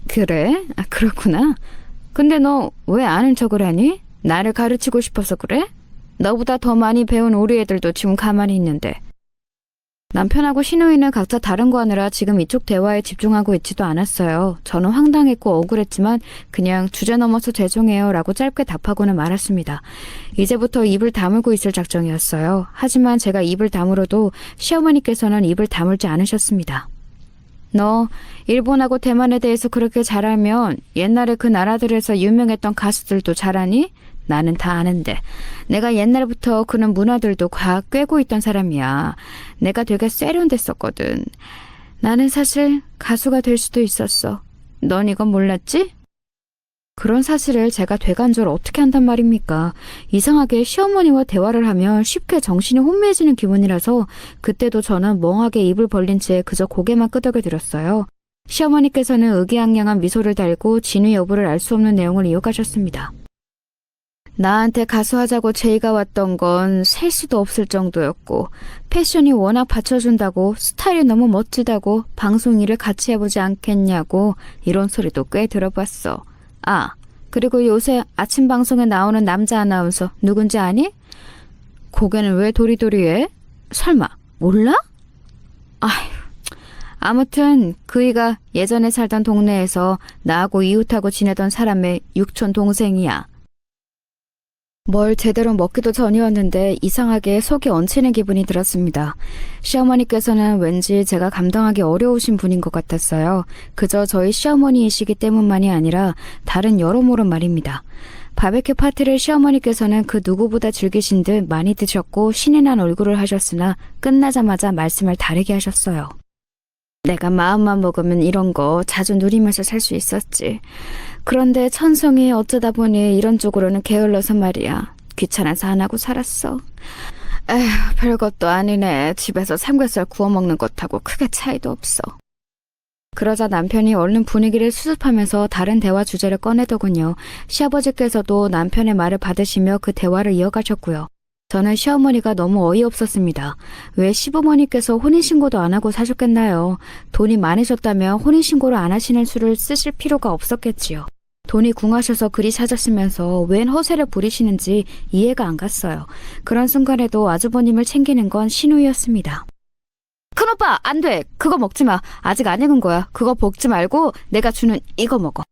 그래? 그렇구나. 근데 너 왜 아는 척을 하니? 나를 가르치고 싶어서 그래? 너보다 더 많이 배운 우리 애들도 지금 가만히 있는데. 남편하고 시누이는 각자 다른 거 하느라 지금 이쪽 대화에 집중하고 있지도 않았어요. 저는 황당했고 억울했지만 그냥 주제 넘어서 죄송해요 라고 짧게 답하고는 말았습니다. 이제부터 입을 다물고 있을 작정이었어요. 하지만 제가 입을 다물어도 시어머니께서는 입을 다물지 않으셨습니다. 너 일본하고 대만에 대해서 그렇게 잘하면 옛날에 그 나라들에서 유명했던 가수들도 잘하니? 나는 다 아는데. 내가 옛날부터 그런 문화들도 다 꿰고 있던 사람이야. 내가 되게 세련됐었거든. 나는 사실 가수가 될 수도 있었어. 넌 이건 몰랐지? 그런 사실을 제가 되간절 어떻게 한단 말입니까? 이상하게 시어머니와 대화를 하면 쉽게 정신이 혼미해지는 기분이라서 그때도 저는 멍하게 입을 벌린 채 그저 고개만 끄덕여들었어요. 시어머니께서는 의기양양한 미소를 달고 진위 여부를 알 수 없는 내용을 이어가셨습니다. 나한테 가수하자고 제의가 왔던 건 셀 수도 없을 정도였고 패션이 워낙 받쳐준다고 스타일이 너무 멋지다고 방송 일을 같이 해보지 않겠냐고 이런 소리도 꽤 들어봤어. 아, 그리고 요새 아침 방송에 나오는 남자 아나운서 누군지 아니? 고개는 왜 도리도리해? 설마 몰라? 아휴, 아무튼 그이가 예전에 살던 동네에서 나하고 이웃하고 지내던 사람의 육촌 동생이야. 뭘 제대로 먹기도 전이었는데 이상하게 속이 얹히는 기분이 들었습니다. 시어머니께서는 왠지 제가 감당하기 어려우신 분인 것 같았어요. 그저 저희 시어머니이시기 때문만이 아니라 다른 여러모로 말입니다. 바베큐 파티를 시어머니께서는 그 누구보다 즐기신 듯 많이 드셨고 신이 난 얼굴을 하셨으나 끝나자마자 말씀을 다르게 하셨어요. 내가 마음만 먹으면 이런 거 자주 누리면서 살 수 있었지. 그런데 천성이 어쩌다 보니 이런 쪽으로는 게을러서 말이야. 귀찮아서 안 하고 살았어. 에휴, 별것도 아니네. 집에서 삼겹살 구워 먹는 것하고 크게 차이도 없어. 그러자 남편이 얼른 분위기를 수습하면서 다른 대화 주제를 꺼내더군요. 시아버지께서도 남편의 말을 받으시며 그 대화를 이어가셨고요. 저는 시어머니가 너무 어이없었습니다. 왜 시부모님께서 혼인신고도 안 하고 사셨겠나요? 돈이 많으셨다면 혼인신고를 안 하시는 수를 쓰실 필요가 없었겠지요. 돈이 궁하셔서 그리 사셨으면서 웬 허세를 부리시는지 이해가 안 갔어요. 그런 순간에도 아주버님을 챙기는 건 신우이였습니다. 큰오빠, 안 돼! 그거 먹지 마. 아직 안 익은 거야. 그거 볶지 말고 내가 주는 이거 먹어.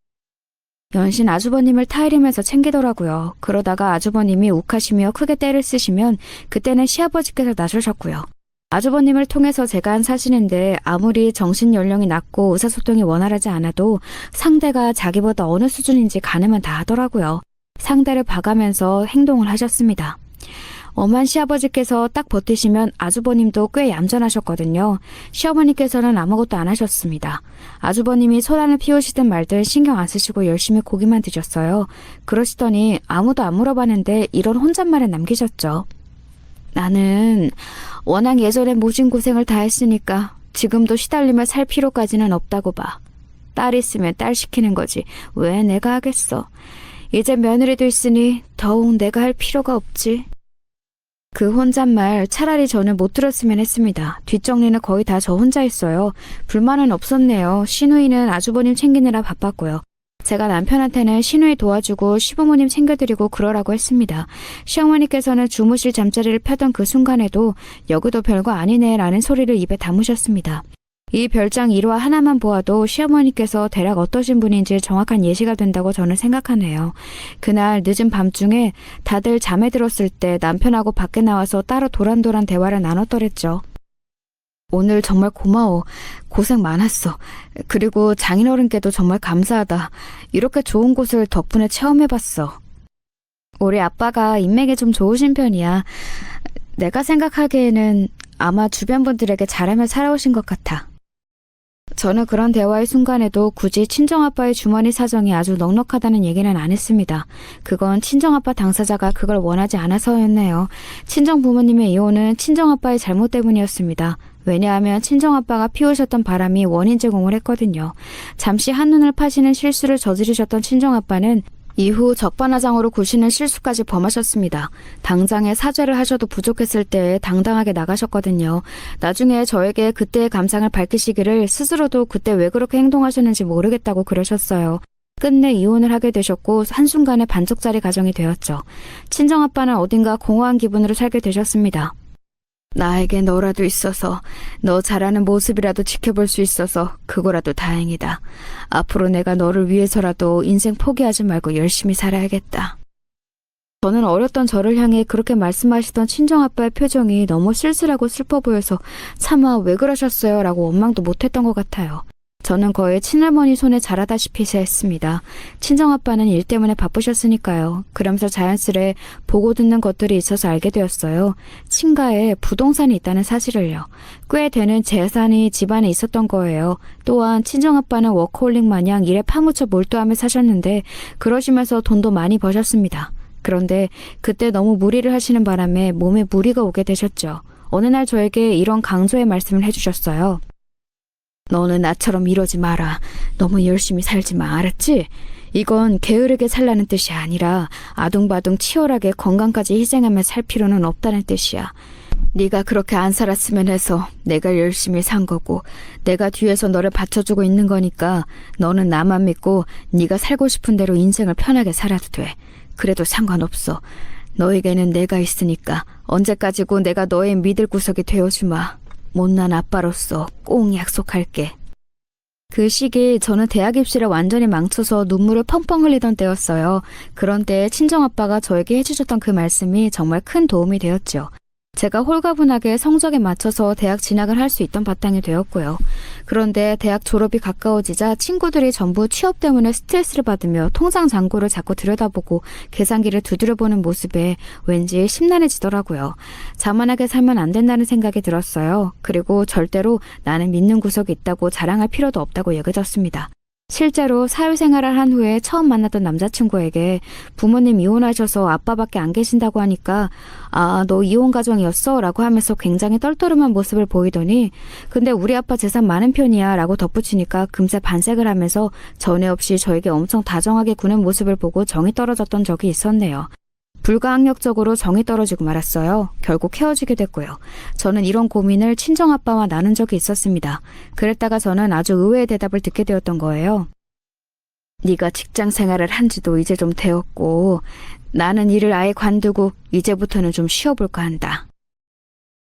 연신 아주버님을 타이르면서 챙기더라고요. 그러다가 아주버님이 욱하시며 크게 때를 쓰시면 그때는 시아버지께서 나서셨고요. 아주버님을 통해서 제가 한 사실인데 아무리 정신 연령이 낮고 의사소통이 원활하지 않아도 상대가 자기보다 어느 수준인지 가늠은 다 하더라고요. 상대를 봐가면서 행동을 하셨습니다. 엄한 시아버지께서 딱 버티시면 아주버님도 꽤 얌전하셨거든요. 시어머니께서는 아무것도 안 하셨습니다. 아주버님이 소란을 피우시든 말든 신경 안 쓰시고 열심히 고기만 드셨어요. 그러시더니 아무도 안 물어봤는데 이런 혼잣말을 남기셨죠. 나는 워낙 예전에 모진 고생을 다 했으니까 지금도 시달리며 살 필요까지는 없다고 봐. 딸 있으면 딸 시키는 거지. 왜 내가 하겠어. 이제 며느리도 있으니 더욱 내가 할 필요가 없지. 그 혼잣말 차라리 저는 못 들었으면 했습니다. 뒷정리는 거의 다 저 혼자 했어요. 불만은 없었네요. 시누이는 아주버님 챙기느라 바빴고요. 제가 남편한테는 시누이 도와주고 시부모님 챙겨드리고 그러라고 했습니다. 시어머니께서는 주무실 잠자리를 펴던 그 순간에도 여기도 별거 아니네 라는 소리를 입에 담으셨습니다. 이 별장 1화 하나만 보아도 시어머니께서 대략 어떠신 분인지 정확한 예시가 된다고 저는 생각하네요. 그날 늦은 밤중에 다들 잠에 들었을 때 남편하고 밖에 나와서 따로 도란도란 대화를 나눴더랬죠. 오늘 정말 고마워. 고생 많았어. 그리고 장인어른께도 정말 감사하다. 이렇게 좋은 곳을 덕분에 체험해봤어. 우리 아빠가 인맥이 좀 좋으신 편이야. 내가 생각하기에는 아마 주변 분들에게 잘하며 살아오신 것 같아. 저는 그런 대화의 순간에도 굳이 친정아빠의 주머니 사정이 아주 넉넉하다는 얘기는 안 했습니다. 그건 친정아빠 당사자가 그걸 원하지 않아서였네요. 친정부모님의 이혼은 친정아빠의 잘못 때문이었습니다. 왜냐하면 친정아빠가 피우셨던 바람이 원인 제공을 했거든요. 잠시 한눈을 파시는 실수를 저지르셨던 친정아빠는 이후 적반하장으로 구시는 실수까지 범하셨습니다. 당장에 사죄를 하셔도 부족했을 때 당당하게 나가셨거든요. 나중에 저에게 그때의 감상을 밝히시기를 스스로도 그때 왜 그렇게 행동하셨는지 모르겠다고 그러셨어요. 끝내 이혼을 하게 되셨고 한순간에 반쪽짜리 가정이 되었죠. 친정아빠는 어딘가 공허한 기분으로 살게 되셨습니다. 나에게 너라도 있어서 너 잘하는 모습이라도 지켜볼 수 있어서 그거라도 다행이다. 앞으로 내가 너를 위해서라도 인생 포기하지 말고 열심히 살아야겠다. 저는 어렸던 저를 향해 그렇게 말씀하시던 친정아빠의 표정이 너무 쓸쓸하고 슬퍼 보여서 차마 왜 그러셨어요? 라고 원망도 못했던 것 같아요. 저는 거의 친할머니 손에 자라다시피 했습니다. 친정아빠는 일 때문에 바쁘셨으니까요. 그러면서 자연스레 보고 듣는 것들이 있어서 알게 되었어요. 친가에 부동산이 있다는 사실을요. 꽤 되는 재산이 집안에 있었던 거예요. 또한 친정아빠는 워커홀릭 마냥 일에 파묻혀 몰두하며 사셨는데 그러시면서 돈도 많이 버셨습니다. 그런데 그때 너무 무리를 하시는 바람에 몸에 무리가 오게 되셨죠. 어느 날 저에게 이런 강조의 말씀을 해주셨어요. 너는 나처럼 이러지 마라. 너무 열심히 살지 마. 알았지? 이건 게으르게 살라는 뜻이 아니라 아둥바둥 치열하게 건강까지 희생하며 살 필요는 없다는 뜻이야. 네가 그렇게 안 살았으면 해서 내가 열심히 산 거고 내가 뒤에서 너를 받쳐주고 있는 거니까 너는 나만 믿고 네가 살고 싶은 대로 인생을 편하게 살아도 돼. 그래도 상관없어. 너에게는 내가 있으니까 언제까지고 내가 너의 믿을 구석이 되어주마. 못난 아빠로서 꼭 약속할게. 그 시기 저는 대학 입시를 완전히 망쳐서 눈물을 펑펑 흘리던 때였어요. 그런 때에 친정아빠가 저에게 해주셨던 그 말씀이 정말 큰 도움이 되었죠. 제가 홀가분하게 성적에 맞춰서 대학 진학을 할 수 있던 바탕이 되었고요. 그런데 대학 졸업이 가까워지자 친구들이 전부 취업 때문에 스트레스를 받으며 통장 잔고를 자꾸 들여다보고 계산기를 두드려보는 모습에 왠지 심란해지더라고요. 자만하게 살면 안 된다는 생각이 들었어요. 그리고 절대로 나는 믿는 구석이 있다고 자랑할 필요도 없다고 여겨졌습니다. 실제로 사회생활을 한 후에 처음 만났던 남자친구에게 부모님 이혼하셔서 아빠밖에 안 계신다고 하니까 아, 너 이혼 가정이었어? 라고 하면서 굉장히 떨떠름한 모습을 보이더니 근데 우리 아빠 재산 많은 편이야 라고 덧붙이니까 금세 반색을 하면서 전에 없이 저에게 엄청 다정하게 구는 모습을 보고 정이 떨어졌던 적이 있었네요. 불가항력적으로 정이 떨어지고 말았어요. 결국 헤어지게 됐고요. 저는 이런 고민을 친정아빠와 나눈 적이 있었습니다. 그랬다가 저는 아주 의외의 대답을 듣게 되었던 거예요. 네가 직장 생활을 한 지도 이제 좀 되었고 나는 일을 아예 관두고 이제부터는 좀 쉬어볼까 한다.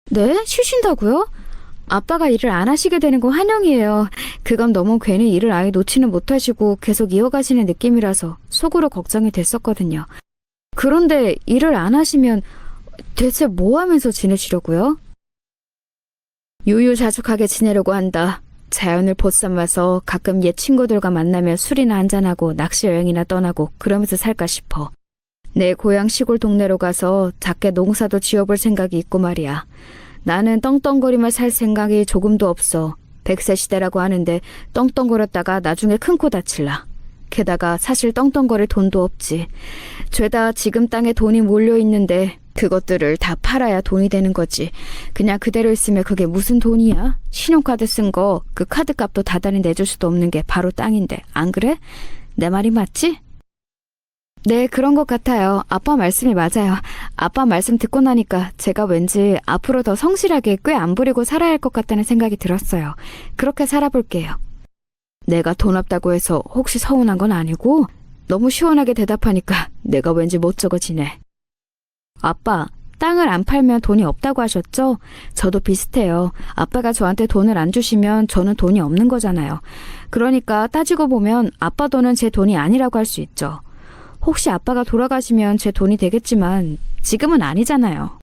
네? 쉬신다고요? 아빠가 일을 안 하시게 되는 건 환영이에요. 그건 너무 괜히 일을 아예 놓지는 못하시고 계속 이어가시는 느낌이라서 속으로 걱정이 됐었거든요. 그런데 일을 안 하시면 대체 뭐 하면서 지내시려고요? 유유자적하게 지내려고 한다. 자연을 벗삼아서 가끔 옛 친구들과 만나면 술이나 한잔하고 낚시 여행이나 떠나고 그러면서 살까 싶어. 내 고향 시골 동네로 가서 작게 농사도 지어볼 생각이 있고 말이야. 나는 떵떵거리며 살 생각이 조금도 없어. 100세 시대라고 하는데 떵떵거렸다가 나중에 큰 코 다칠라. 게다가 사실 떵떵거릴 돈도 없지. 죄다 지금 땅에 돈이 몰려있는데 그것들을 다 팔아야 돈이 되는 거지. 그냥 그대로 있으면 그게 무슨 돈이야? 신용카드 쓴 거 그 카드값도 다달이 내줄 수도 없는 게 바로 땅인데 안 그래? 내 말이 맞지? 네, 그런 것 같아요. 아빠 말씀이 맞아요. 아빠 말씀 듣고 나니까 제가 왠지 앞으로 더 성실하게 꽤 안 부리고 살아야 할 것 같다는 생각이 들었어요. 그렇게 살아볼게요. 내가 돈 없다고 해서 혹시 서운한 건 아니고 너무 시원하게 대답하니까 내가 왠지 멋쩍어지네. 아빠, 땅을 안 팔면 돈이 없다고 하셨죠? 저도 비슷해요. 아빠가 저한테 돈을 안 주시면 저는 돈이 없는 거잖아요. 그러니까 따지고 보면 아빠 돈은 제 돈이 아니라고 할 수 있죠. 혹시 아빠가 돌아가시면 제 돈이 되겠지만 지금은 아니잖아요.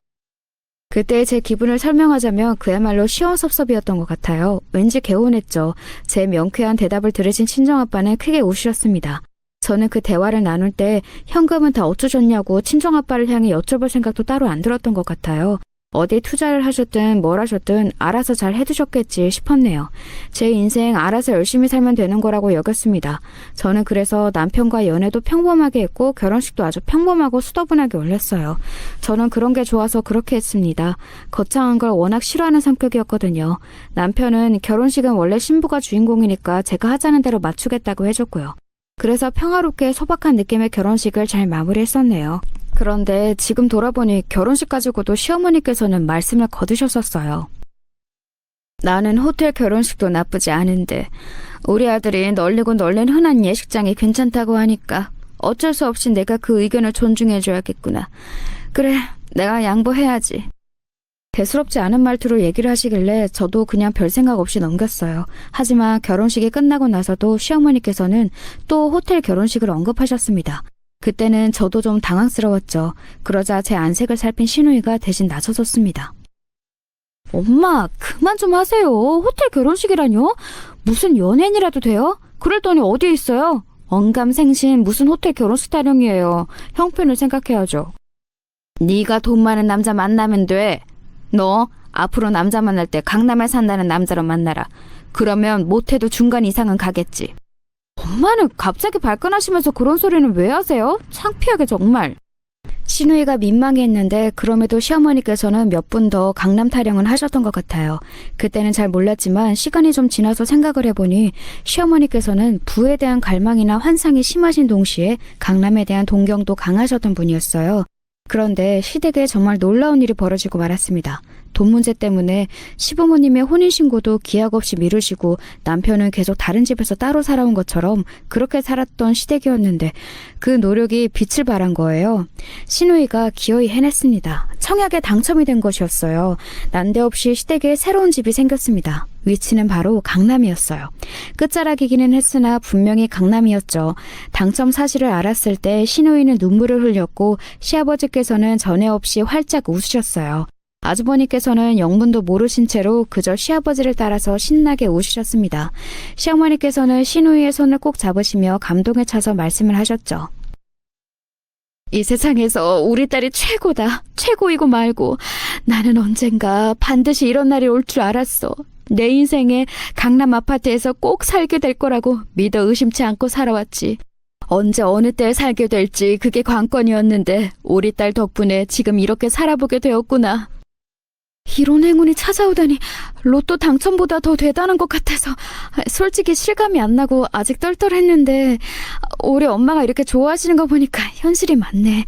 그때 제 기분을 설명하자면 그야말로 시원섭섭이었던 것 같아요. 왠지 개운했죠. 제 명쾌한 대답을 들으신 친정아빠는 크게 웃으셨습니다. 저는 그 대화를 나눌 때 현금은 다 어쩌셨냐고 친정아빠를 향해 여쭤볼 생각도 따로 안 들었던 것 같아요. 어디 투자를 하셨든 뭘 하셨든 알아서 잘 해두셨겠지 싶었네요. 제 인생 알아서 열심히 살면 되는 거라고 여겼습니다. 저는 그래서 남편과 연애도 평범하게 했고 결혼식도 아주 평범하고 수더분하게 올렸어요. 저는 그런 게 좋아서 그렇게 했습니다. 거창한 걸 워낙 싫어하는 성격이었거든요. 남편은 결혼식은 원래 신부가 주인공이니까 제가 하자는 대로 맞추겠다고 해줬고요. 그래서 평화롭게 소박한 느낌의 결혼식을 잘 마무리했었네요. 그런데 지금 돌아보니 결혼식 가지고도 시어머니께서는 말씀을 거두셨었어요. 나는 호텔 결혼식도 나쁘지 않은데 우리 아들이 널리고 널린 흔한 예식장이 괜찮다고 하니까 어쩔 수 없이 내가 그 의견을 존중해줘야겠구나. 그래, 내가 양보해야지. 대수롭지 않은 말투로 얘기를 하시길래 저도 그냥 별 생각 없이 넘겼어요. 하지만 결혼식이 끝나고 나서도 시어머니께서는 또 호텔 결혼식을 언급하셨습니다. 그때는 저도 좀 당황스러웠죠. 그러자 제 안색을 살핀 시누이가 대신 나서줬습니다. 엄마, 그만 좀 하세요. 호텔 결혼식이라뇨? 무슨 연예인이라도 돼요? 그랬더니 어디에 있어요? 언감생심 무슨 호텔 결혼식 타령이에요. 형편을 생각해야죠. 네가 돈 많은 남자 만나면 돼. 너 앞으로 남자 만날 때 강남에 산다는 남자로 만나라. 그러면 못해도 중간 이상은 가겠지. 엄마는 갑자기 발끈하시면서 그런 소리는 왜 하세요? 창피하게 정말. 신우이가 민망해했는데 그럼에도 시어머니께서는 몇 분 더 강남 타령은 하셨던 것 같아요. 그때는 잘 몰랐지만 시간이 좀 지나서 생각을 해보니 시어머니께서는 부에 대한 갈망이나 환상이 심하신 동시에 강남에 대한 동경도 강하셨던 분이었어요. 그런데 시댁에 정말 놀라운 일이 벌어지고 말았습니다. 돈 문제 때문에 시부모님의 혼인신고도 기약 없이 미루시고 남편은 계속 다른 집에서 따로 살아온 것처럼 그렇게 살았던 시댁이었는데 그 노력이 빛을 발한 거예요. 시누이가 기어이 해냈습니다. 청약에 당첨이 된 것이었어요. 난데없이 시댁에 새로운 집이 생겼습니다. 위치는 바로 강남이었어요. 끝자락이기는 했으나 분명히 강남이었죠. 당첨 사실을 알았을 때 시누이는 눈물을 흘렸고 시아버지께서는 전에 없이 활짝 웃으셨어요. 아주버니께서는 영문도 모르신 채로 그저 시아버지를 따라서 신나게 웃으셨습니다. 시어머니께서는 시누이의 손을 꼭 잡으시며 감동에 차서 말씀을 하셨죠. 이 세상에서 우리 딸이 최고다. 최고이고 말고. 나는 언젠가 반드시 이런 날이 올 줄 알았어. 내 인생에 강남 아파트에서 꼭 살게 될 거라고 믿어 의심치 않고 살아왔지. 언제 어느 때에 살게 될지 그게 관건이었는데 우리 딸 덕분에 지금 이렇게 살아보게 되었구나. 이런 행운이 찾아오다니 로또 당첨보다 더 대단한 것 같아서 솔직히 실감이 안 나고 아직 떨떨했는데 우리 엄마가 이렇게 좋아하시는 거 보니까 현실이 맞네.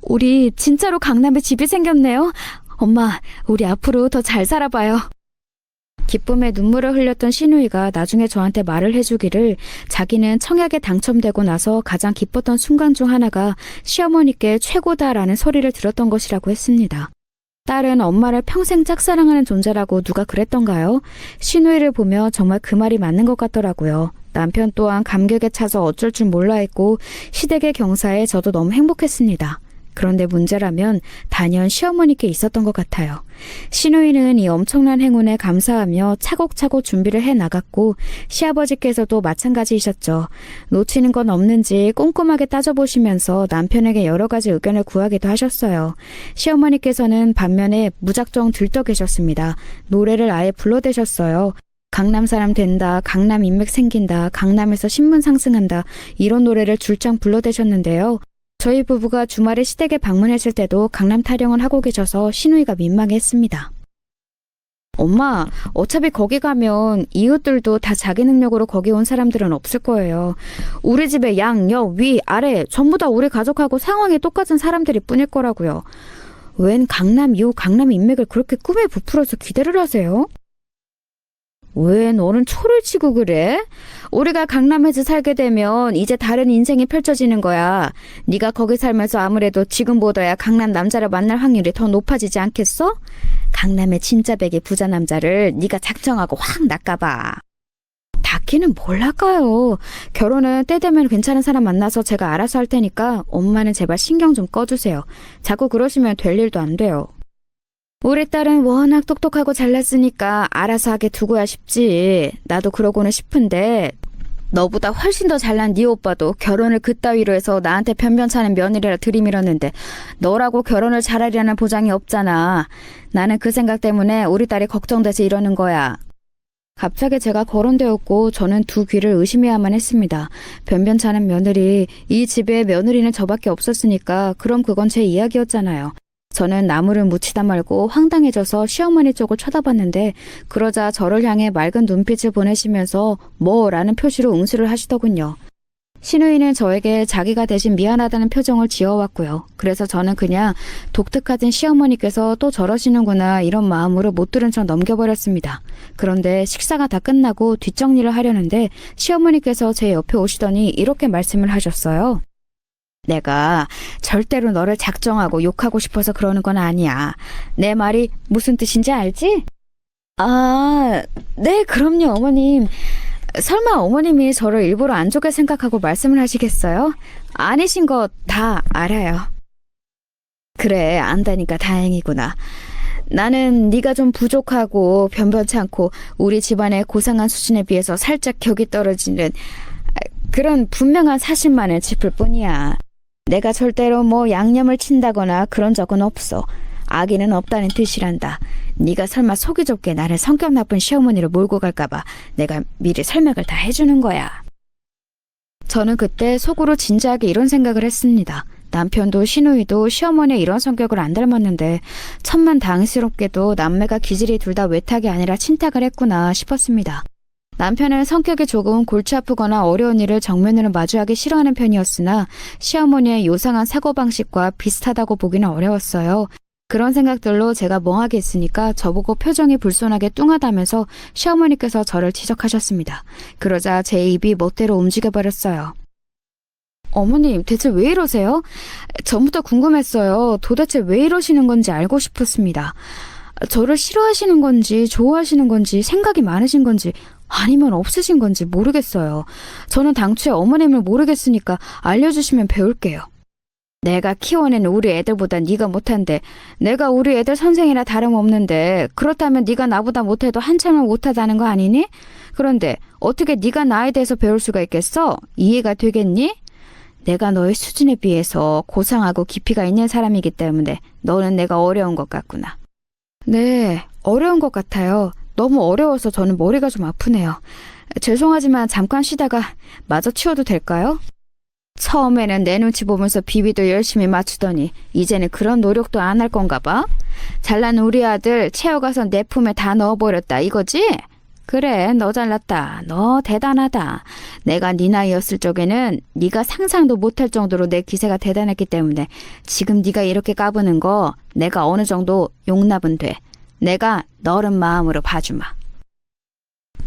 우리 진짜로 강남에 집이 생겼네요. 엄마, 우리 앞으로 더 잘 살아봐요. 기쁨에 눈물을 흘렸던 시누이가 나중에 저한테 말을 해주기를 자기는 청약에 당첨되고 나서 가장 기뻤던 순간 중 하나가 시어머니께 최고다라는 소리를 들었던 것이라고 했습니다. 딸은 엄마를 평생 짝사랑하는 존재라고 누가 그랬던가요? 시누이를 보며 정말 그 말이 맞는 것 같더라고요. 남편 또한 감격에 차서 어쩔 줄 몰라 했고 시댁의 경사에 저도 너무 행복했습니다. 그런데 문제라면 단연 시어머니께 있었던 것 같아요. 시누이는 이 엄청난 행운에 감사하며 차곡차곡 준비를 해나갔고 시아버지께서도 마찬가지이셨죠. 놓치는 건 없는지 꼼꼼하게 따져보시면서 남편에게 여러 가지 의견을 구하기도 하셨어요. 시어머니께서는 반면에 무작정 들떠 계셨습니다. 노래를 아예 불러대셨어요. 강남 사람 된다, 강남 인맥 생긴다, 강남에서 신분 상승한다 이런 노래를 줄창 불러대셨는데요. 저희 부부가 주말에 시댁에 방문했을 때도 강남 타령을 하고 계셔서 시누이가 민망해했습니다. 엄마, 어차피 거기 가면 이웃들도 다 자기 능력으로 거기 온 사람들은 없을 거예요. 우리 집에 양, 여, 위, 아래 전부 다 우리 가족하고 상황이 똑같은 사람들이 뿐일 거라고요. 웬 강남 이후 강남 인맥을 그렇게 꿈에 부풀어서 기대를 하세요? 왜 너는 초를 치고 그래? 우리가 강남에서 살게 되면 이제 다른 인생이 펼쳐지는 거야. 네가 거기 살면서 아무래도 지금보다야 강남 남자를 만날 확률이 더 높아지지 않겠어? 강남의 진짜 백의 부자 남자를 네가 작정하고 확 낚아봐. 닦기는 뭘 낚아요. 결혼은 때 되면 괜찮은 사람 만나서 제가 알아서 할 테니까 엄마는 제발 신경 좀 꺼주세요. 자꾸 그러시면 될 일도 안 돼요. 우리 딸은 워낙 똑똑하고 잘났으니까 알아서 하게 두고야 싶지. 나도 그러고는 싶은데 너보다 훨씬 더 잘난 네 오빠도 결혼을 그따위로 해서 나한테 변변찮은 며느리라 들이밀었는데 너라고 결혼을 잘하리라는 보장이 없잖아. 나는 그 생각 때문에 우리 딸이 걱정돼서 이러는 거야. 갑자기 제가 거론되었고 저는 두 귀를 의심해야만 했습니다. 변변찮은 며느리, 이 집에 며느리는 저밖에 없었으니까 그럼 그건 제 이야기였잖아요. 저는 나무를 묻히다 말고 황당해져서 시어머니 쪽을 쳐다봤는데 그러자 저를 향해 맑은 눈빛을 보내시면서 뭐라는 표시로 응수를 하시더군요. 시누이는 저에게 자기가 대신 미안하다는 표정을 지어왔고요. 그래서 저는 그냥 독특하신 시어머니께서 또 저러시는구나 이런 마음으로 못 들은 척 넘겨버렸습니다. 그런데 식사가 다 끝나고 뒷정리를 하려는데 시어머니께서 제 옆에 오시더니 이렇게 말씀을 하셨어요. 내가 절대로 너를 작정하고 욕하고 싶어서 그러는 건 아니야. 내 말이 무슨 뜻인지 알지? 아, 네, 그럼요, 어머님. 설마 어머님이 저를 일부러 안 좋게 생각하고 말씀을 하시겠어요? 아니신 거 다 알아요. 그래, 안다니까 다행이구나. 나는 네가 좀 부족하고 변변치 않고 우리 집안의 고상한 수준에 비해서 살짝 격이 떨어지는 그런 분명한 사실만을 짚을 뿐이야. 내가 절대로 뭐 양념을 친다거나 그런 적은 없어. 악의는 없다는 뜻이란다. 네가 설마 속이 좁게 나를 성격 나쁜 시어머니로 몰고 갈까봐 내가 미리 설명을 다 해주는 거야. 저는 그때 속으로 진지하게 이런 생각을 했습니다. 남편도 시누이도 시어머니의 이런 성격을 안 닮았는데 천만다행스럽게도 남매가 기질이 둘 다 외탁이 아니라 친탁을 했구나 싶었습니다. 남편은 성격이 조금 골치 아프거나 어려운 일을 정면으로 마주하기 싫어하는 편이었으나 시어머니의 요상한 사고방식과 비슷하다고 보기는 어려웠어요. 그런 생각들로 제가 멍하게 있으니까 저보고 표정이 불손하게 뚱하다면서 시어머니께서 저를 지적하셨습니다. 그러자 제 입이 멋대로 움직여버렸어요. 어머님, 대체 왜 이러세요? 전부터 궁금했어요. 도대체 왜 이러시는 건지 알고 싶었습니다. 저를 싫어하시는 건지 좋아하시는 건지 생각이 많으신 건지 아니면 없으신 건지 모르겠어요. 저는 당초에 어머님을 모르겠으니까 알려주시면 배울게요. 내가 키워낸 우리 애들보다 네가 못한데 내가 우리 애들 선생이라 다름없는데 그렇다면 네가 나보다 못해도 한참을 못하다는 거 아니니? 그런데 어떻게 네가 나에 대해서 배울 수가 있겠어? 이해가 되겠니? 내가 너의 수준에 비해서 고상하고 깊이가 있는 사람이기 때문에 너는 내가 어려운 것 같구나. 네, 어려운 것 같아요. 너무 어려워서 저는 머리가 좀 아프네요. 죄송하지만 잠깐 쉬다가 마저 치워도 될까요? 처음에는 내 눈치 보면서 비위도 열심히 맞추더니 이제는 그런 노력도 안 할 건가 봐? 잘난 우리 아들 채워가서 내 품에 다 넣어버렸다 이거지? 그래, 너 잘났다. 너 대단하다. 내가 네 나이였을 적에는 네가 상상도 못할 정도로 내 기세가 대단했기 때문에 지금 네가 이렇게 까부는 거 내가 어느 정도 용납은 돼. 내가 너른 마음으로 봐주마.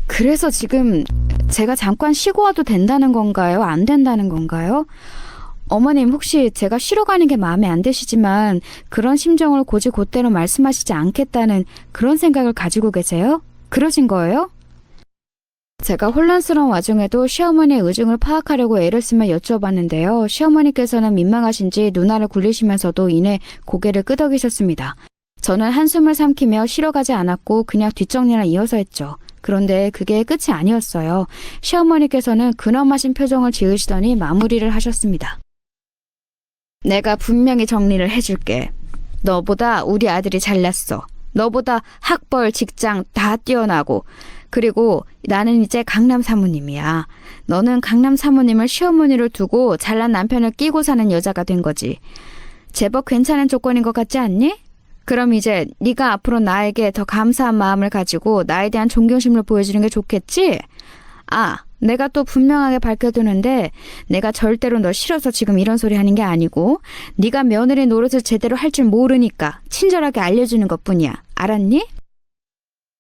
그래서 지금 제가 잠깐 쉬고 와도 된다는 건가요? 안 된다는 건가요? 어머님, 혹시 제가 쉬러 가는 게 마음에 안 드시지만 그런 심정을 곧대로 말씀하시지 않겠다는 그런 생각을 가지고 계세요? 그러신 거예요? 제가 혼란스러운 와중에도 시어머니의 의중을 파악하려고 애를 쓰며 여쭈어봤는데요. 시어머니께서는 민망하신지 누나를 굴리시면서도 이내 고개를 끄덕이셨습니다. 저는 한숨을 삼키며 쉬러 가지 않았고 그냥 뒷정리나 이어서 했죠. 그런데 그게 끝이 아니었어요. 시어머니께서는 근엄하신 표정을 지으시더니 마무리를 하셨습니다. 내가 분명히 정리를 해줄게. 너보다 우리 아들이 잘났어. 너보다 학벌, 직장 다 뛰어나고 그리고 나는 이제 강남 사모님이야. 너는 강남 사모님을 시어머니를 두고 잘난 남편을 끼고 사는 여자가 된 거지. 제법 괜찮은 조건인 것 같지 않니? 그럼 이제 네가 앞으로 나에게 더 감사한 마음을 가지고 나에 대한 존경심을 보여주는 게 좋겠지? 아, 내가 또 분명하게 밝혀두는데 내가 절대로 너 싫어서 지금 이런 소리 하는 게 아니고 네가 며느리 노릇을 제대로 할 줄 모르니까 친절하게 알려주는 것뿐이야. 알았니?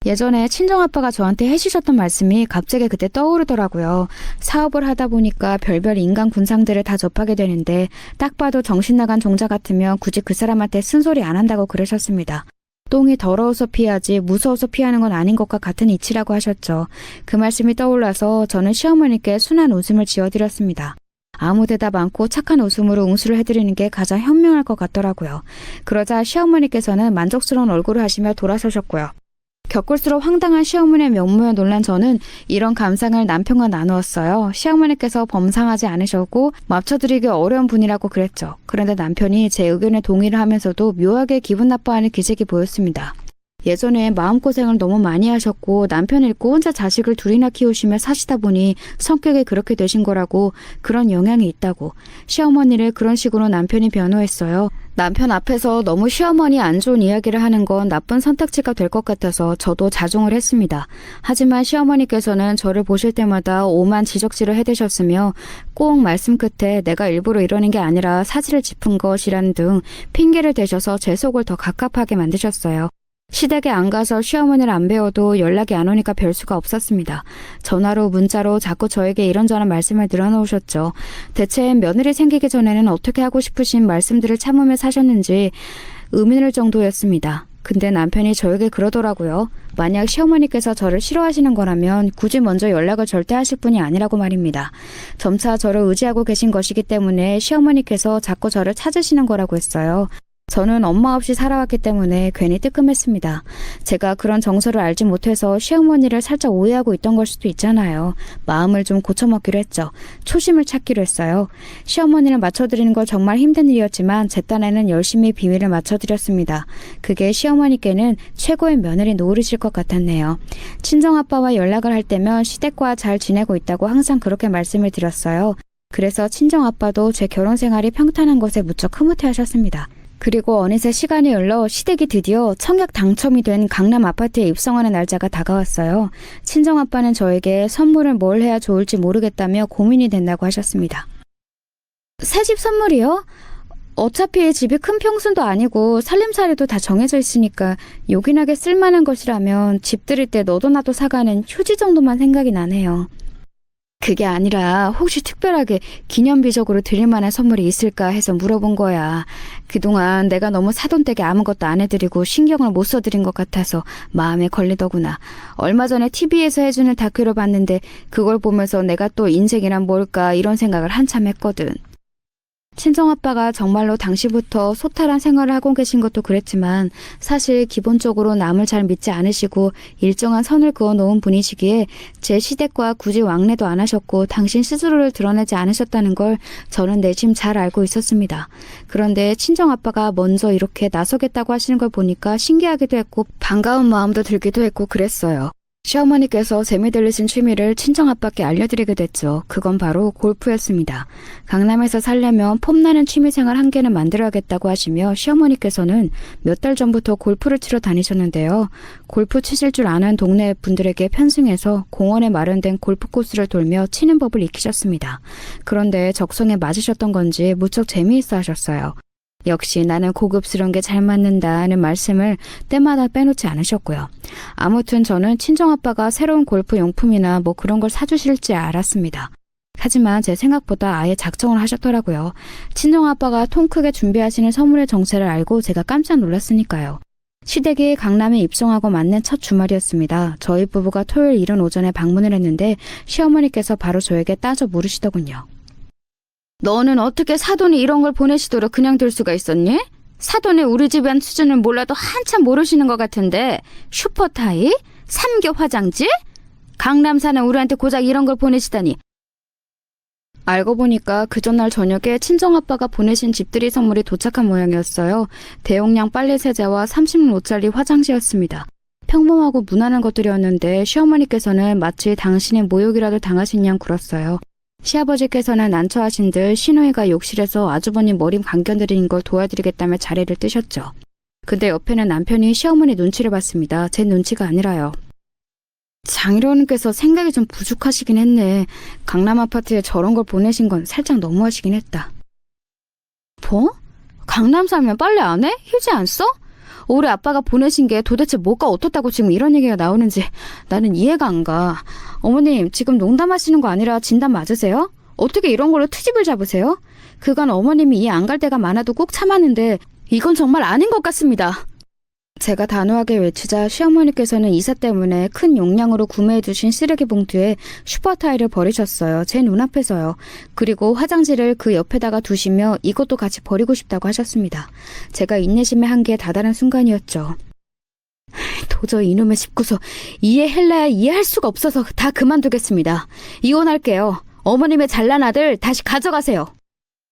예전에 친정아빠가 저한테 해주셨던 말씀이 갑자기 그때 떠오르더라고요. 사업을 하다 보니까 별별 인간 군상들을 다 접하게 되는데 딱 봐도 정신 나간 종자 같으면 굳이 그 사람한테 쓴소리 안 한다고 그러셨습니다. 똥이 더러워서 피하지 무서워서 피하는 건 아닌 것과 같은 이치라고 하셨죠. 그 말씀이 떠올라서 저는 시어머니께 순한 웃음을 지어드렸습니다. 아무 대답 않고 착한 웃음으로 응수를 해드리는 게 가장 현명할 것 같더라고요. 그러자 시어머니께서는 만족스러운 얼굴을 하시며 돌아서셨고요. 겪을수록 황당한 시어머니의 면모에 놀란 저는 이런 감상을 남편과 나누었어요. 시어머니께서 범상하지 않으셨고 맞춰드리기 어려운 분이라고 그랬죠. 그런데 남편이 제 의견에 동의를 하면서도 묘하게 기분 나빠하는 기색이 보였습니다. 예전에 마음고생을 너무 많이 하셨고 남편 잃고 혼자 자식을 둘이나 키우시며 사시다 보니 성격이 그렇게 되신 거라고, 그런 영향이 있다고. 시어머니를 그런 식으로 남편이 변호했어요. 남편 앞에서 너무 시어머니 안 좋은 이야기를 하는 건 나쁜 선택지가 될 것 같아서 저도 자중을 했습니다. 하지만 시어머니께서는 저를 보실 때마다 오만 지적질을 해대셨으며 꼭 말씀 끝에 내가 일부러 이러는 게 아니라 사지를 짚은 것이라는 등 핑계를 대셔서 제 속을 더 갑갑하게 만드셨어요. 시댁에 안 가서 시어머니를 안 배워도 연락이 안 오니까 별 수가 없었습니다. 전화로 문자로 자꾸 저에게 이런저런 말씀을 늘어놓으셨죠. 대체 며느리 생기기 전에는 어떻게 하고 싶으신 말씀들을 참으며 사셨는지 의문일 정도였습니다. 근데 남편이 저에게 그러더라고요. 만약 시어머니께서 저를 싫어하시는 거라면 굳이 먼저 연락을 절대 하실 분이 아니라고 말입니다. 점차 저를 의지하고 계신 것이기 때문에 시어머니께서 자꾸 저를 찾으시는 거라고 했어요. 저는 엄마 없이 살아왔기 때문에 괜히 뜨끔했습니다. 제가 그런 정서를 알지 못해서 시어머니를 살짝 오해하고 있던 걸 수도 있잖아요. 마음을 좀 고쳐먹기로 했죠. 초심을 찾기로 했어요. 시어머니를 맞춰드리는 건 정말 힘든 일이었지만 제 딴에는 열심히 비위를 맞춰드렸습니다. 그게 시어머니께는 최고의 며느리 노릇일 것 같았네요. 친정아빠와 연락을 할 때면 시댁과 잘 지내고 있다고 항상 그렇게 말씀을 드렸어요. 그래서 친정아빠도 제 결혼 생활이 평탄한 것에 무척 흐뭇해하셨습니다. 그리고 어느새 시간이 흘러 시댁이 드디어 청약 당첨이 된 강남 아파트에 입성하는 날짜가 다가왔어요. 친정아빠는 저에게 선물을 뭘 해야 좋을지 모르겠다며 고민이 된다고 하셨습니다. 새집 선물이요? 어차피 집이 큰 평수도 아니고 살림살이도 다 정해져 있으니까 요긴하게 쓸만한 것이라면 집 들일 때 너도 나도 사가는 휴지 정도만 생각이 나네요. 그게 아니라 혹시 특별하게 기념비적으로 드릴 만한 선물이 있을까 해서 물어본 거야. 그동안 내가 너무 사돈댁에 아무것도 안 해드리고 신경을 못 써드린 것 같아서 마음에 걸리더구나. 얼마 전에 TV에서 해주는 다큐를 봤는데 그걸 보면서 내가 또 인생이란 뭘까 이런 생각을 한참 했거든. 친정아빠가 정말로 당시부터 소탈한 생활을 하고 계신 것도 그랬지만 사실 기본적으로 남을 잘 믿지 않으시고 일정한 선을 그어놓은 분이시기에 제 시댁과 굳이 왕래도 안 하셨고 당신 스스로를 드러내지 않으셨다는 걸 저는 내심 잘 알고 있었습니다. 그런데 친정아빠가 먼저 이렇게 나서겠다고 하시는 걸 보니까 신기하기도 했고 반가운 마음도 들기도 했고 그랬어요. 시어머니께서 재미 들리신 취미를 친정아빠께 알려드리게 됐죠. 그건 바로 골프였습니다. 강남에서 살려면 폼나는 취미생활 한 개는 만들어야겠다고 하시며 시어머니께서는 몇 달 전부터 골프를 치러 다니셨는데요. 골프 치실 줄 아는 동네 분들에게 편승해서 공원에 마련된 골프 코스를 돌며 치는 법을 익히셨습니다. 그런데 적성에 맞으셨던 건지 무척 재미있어 하셨어요. 역시 나는 고급스러운 게 잘 맞는다는 말씀을 때마다 빼놓지 않으셨고요. 아무튼 저는 친정아빠가 새로운 골프 용품이나 뭐 그런 걸 사주실지 알았습니다. 하지만 제 생각보다 아예 작정을 하셨더라고요. 친정아빠가 통 크게 준비하시는 선물의 정체를 알고 제가 깜짝 놀랐으니까요. 시댁이 강남에 입성하고 맞는 첫 주말이었습니다. 저희 부부가 토요일 이른 오전에 방문을 했는데 시어머니께서 바로 저에게 따져 물으시더군요. 너는 어떻게 사돈이 이런 걸 보내시도록 그냥 둘 수가 있었니? 사돈의 우리 집안 수준을 몰라도 한참 모르시는 것 같은데 슈퍼타이? 삼겹 화장지? 강남 사는 우리한테 고작 이런 걸 보내시다니. 알고 보니까 그 전날 저녁에 친정아빠가 보내신 집들이 선물이 도착한 모양이었어요. 대용량 빨래세제와 30로짜리 화장지였습니다. 평범하고 무난한 것들이었는데 시어머니께서는 마치 당신의 모욕이라도 당하신 양 굴었어요. 시아버지께서는 난처하신 듯 시누이가 욕실에서 아주버님 머리 감겨드리는 걸 도와드리겠다며 자리를 뜨셨죠. 근데 옆에는 남편이 시어머니 눈치를 봤습니다. 제 눈치가 아니라요. 장인어른께서 생각이 좀 부족하시긴 했네. 강남 아파트에 저런 걸 보내신 건 살짝 너무하시긴 했다. 뭐? 강남 살면 빨래 안 해? 휴지 안 써? 우리 아빠가 보내신 게 도대체 뭐가 어떻다고 지금 이런 얘기가 나오는지 나는 이해가 안 가. 어머님, 지금 농담하시는 거 아니라 진담 맞으세요? 어떻게 이런 걸로 트집을 잡으세요? 그간 어머님이 이해 안 갈 때가 많아도 꼭 참았는데 이건 정말 아닌 것 같습니다. 제가 단호하게 외치자 시어머니께서는 이사 때문에 큰 용량으로 구매해 두신 쓰레기 봉투에 슈퍼타이를 버리셨어요. 제 눈앞에서요. 그리고 화장지를 그 옆에다가 두시며 이것도 같이 버리고 싶다고 하셨습니다. 제가 인내심의 한계에 다다른 순간이었죠. 도저히 이놈의 집구석 이해할래야 이해할 수가 없어서 다 그만두겠습니다. 이혼할게요. 어머님의 잘난 아들 다시 가져가세요.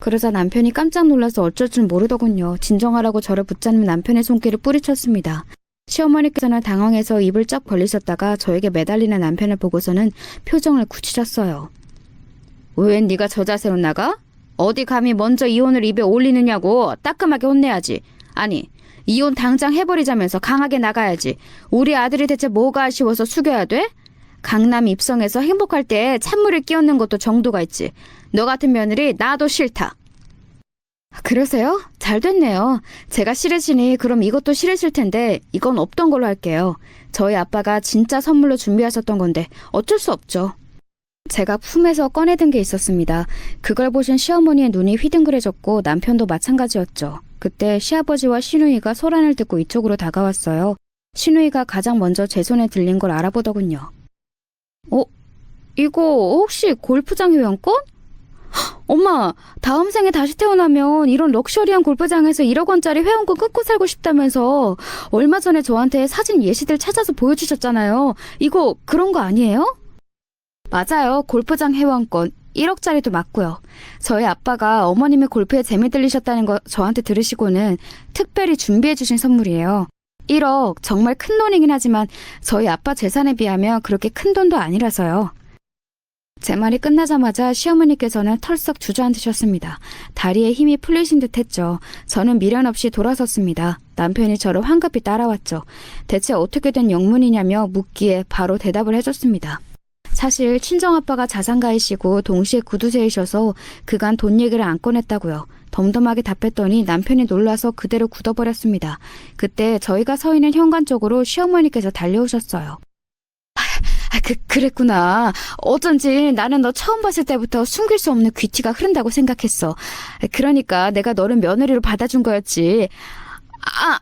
그러자 남편이 깜짝 놀라서 어쩔 줄 모르더군요. 진정하라고 저를 붙잡는 남편의 손길을 뿌리쳤습니다. 시어머니께서는 당황해서 입을 쩍 벌리셨다가 저에게 매달리는 남편을 보고서는 표정을 굳히셨어요. 왜 네가 저 자세로 나가? 어디 감히 먼저 이혼을 입에 올리느냐고 따끔하게 혼내야지. 아니, 이혼 당장 해버리자면서 강하게 나가야지. 우리 아들이 대체 뭐가 아쉬워서 숙여야 돼? 강남 입성해서 행복할 때 찬물을 끼얹는 것도 정도가 있지. 너 같은 며느리 나도 싫다. 그러세요? 잘 됐네요. 제가 싫으시니 그럼 이것도 싫으실 텐데 이건 없던 걸로 할게요. 저희 아빠가 진짜 선물로 준비하셨던 건데 어쩔 수 없죠. 제가 품에서 꺼내든 게 있었습니다. 그걸 보신 시어머니의 눈이 휘둥그레졌고 남편도 마찬가지였죠. 그때 시아버지와 시누이가 소란을 듣고 이쪽으로 다가왔어요. 시누이가 가장 먼저 제 손에 들린 걸 알아보더군요. 이거 혹시 골프장 회원권? 엄마, 다음 생에 다시 태어나면 이런 럭셔리한 골프장에서 1억 원짜리 회원권 끊고 살고 싶다면서 얼마 전에 저한테 사진 예시들 찾아서 보여주셨잖아요. 이거 그런 거 아니에요? 맞아요. 골프장 회원권 1억짜리도 맞고요. 저희 아빠가 어머님의 골프에 재미 들리셨다는 거 저한테 들으시고는 특별히 준비해 주신 선물이에요. 1억 정말 큰 돈이긴 하지만 저희 아빠 재산에 비하면 그렇게 큰 돈도 아니라서요. 제 말이 끝나자마자 시어머니께서는 털썩 주저앉으셨습니다. 다리에 힘이 풀리신 듯 했죠. 저는 미련 없이 돌아섰습니다. 남편이 저를 황급히 따라왔죠. 대체 어떻게 된 영문이냐며 묻기에 바로 대답을 해줬습니다. 사실 친정아빠가 자산가이시고 동시에 구두쇠이셔서 그간 돈 얘기를 안 꺼냈다고요. 덤덤하게 답했더니 남편이 놀라서 그대로 굳어버렸습니다. 그때 저희가 서 있는 현관 쪽으로 시어머니께서 달려오셨어요. 그랬구나. 어쩐지 나는 너 처음 봤을 때부터 숨길 수 없는 귀티가 흐른다고 생각했어. 그러니까 내가 너를 며느리로 받아준 거였지.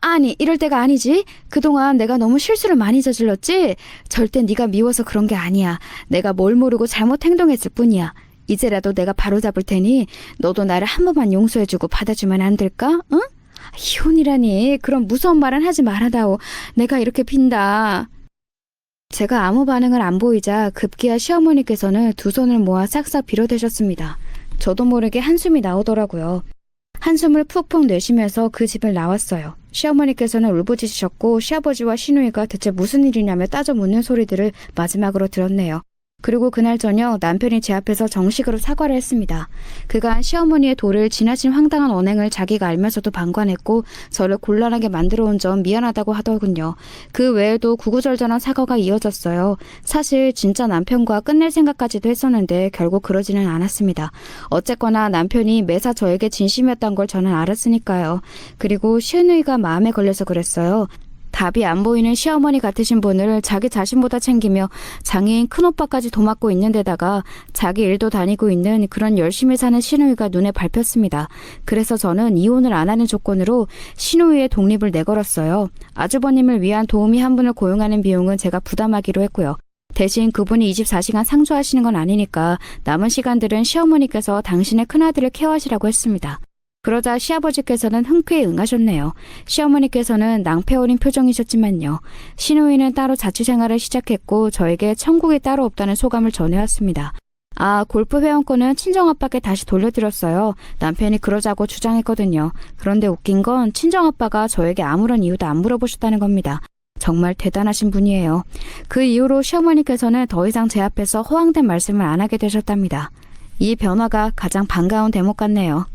아니, 이럴 때가 아니지. 그동안 내가 너무 실수를 많이 저질렀지. 절대 네가 미워서 그런 게 아니야. 내가 뭘 모르고 잘못 행동했을 뿐이야. 이제라도 내가 바로잡을 테니 너도 나를 한 번만 용서해주고 받아주면 안 될까? 응? 이혼이라니. 그런 무서운 말은 하지 말아다오. 내가 이렇게 빈다. 제가 아무 반응을 안 보이자 급기야 시어머니께서는 두 손을 모아 싹싹 빌어대셨습니다. 저도 모르게 한숨이 나오더라고요. 한숨을 푹푹 내쉬면서 그 집을 나왔어요. 시어머니께서는 울부짖으셨고 시아버지와 시누이가 대체 무슨 일이냐며 따져 묻는 소리들을 마지막으로 들었네요. 그리고 그날 저녁 남편이 제 앞에서 정식으로 사과를 했습니다. 그간 시어머니의 도를 지나친 황당한 언행을 자기가 알면서도 방관했고 저를 곤란하게 만들어 온 점 미안하다고 하더군요. 그 외에도 구구절절한 사과가 이어졌어요. 사실 진짜 남편과 끝낼 생각까지도 했었는데 결국 그러지는 않았습니다. 어쨌거나 남편이 매사 저에게 진심이었던 걸 저는 알았으니까요. 그리고 시누이가 마음에 걸려서 그랬어요. 답이 안 보이는 시어머니 같으신 분을 자기 자신보다 챙기며 장애인 큰오빠까지 도맡고 있는 데다가 자기 일도 다니고 있는 그런 열심히 사는 시누이가 눈에 밟혔습니다. 그래서 저는 이혼을 안 하는 조건으로 시누이의 독립을 내걸었어요. 아주버님을 위한 도우미 한 분을 고용하는 비용은 제가 부담하기로 했고요. 대신 그분이 24시간 상주하시는 건 아니니까 남은 시간들은 시어머니께서 당신의 큰아들을 케어하시라고 했습니다. 그러자 시아버지께서는 흔쾌히 응하셨네요. 시어머니께서는 낭패 어린 표정이셨지만요. 시누이는 따로 자취생활을 시작했고 저에게 천국이 따로 없다는 소감을 전해왔습니다. 골프 회원권은 친정아빠께 다시 돌려드렸어요. 남편이 그러자고 주장했거든요. 그런데 웃긴 건 친정아빠가 저에게 아무런 이유도 안 물어보셨다는 겁니다. 정말 대단하신 분이에요. 그 이후로 시어머니께서는 더 이상 제 앞에서 허황된 말씀을 안 하게 되셨답니다. 이 변화가 가장 반가운 대목 같네요.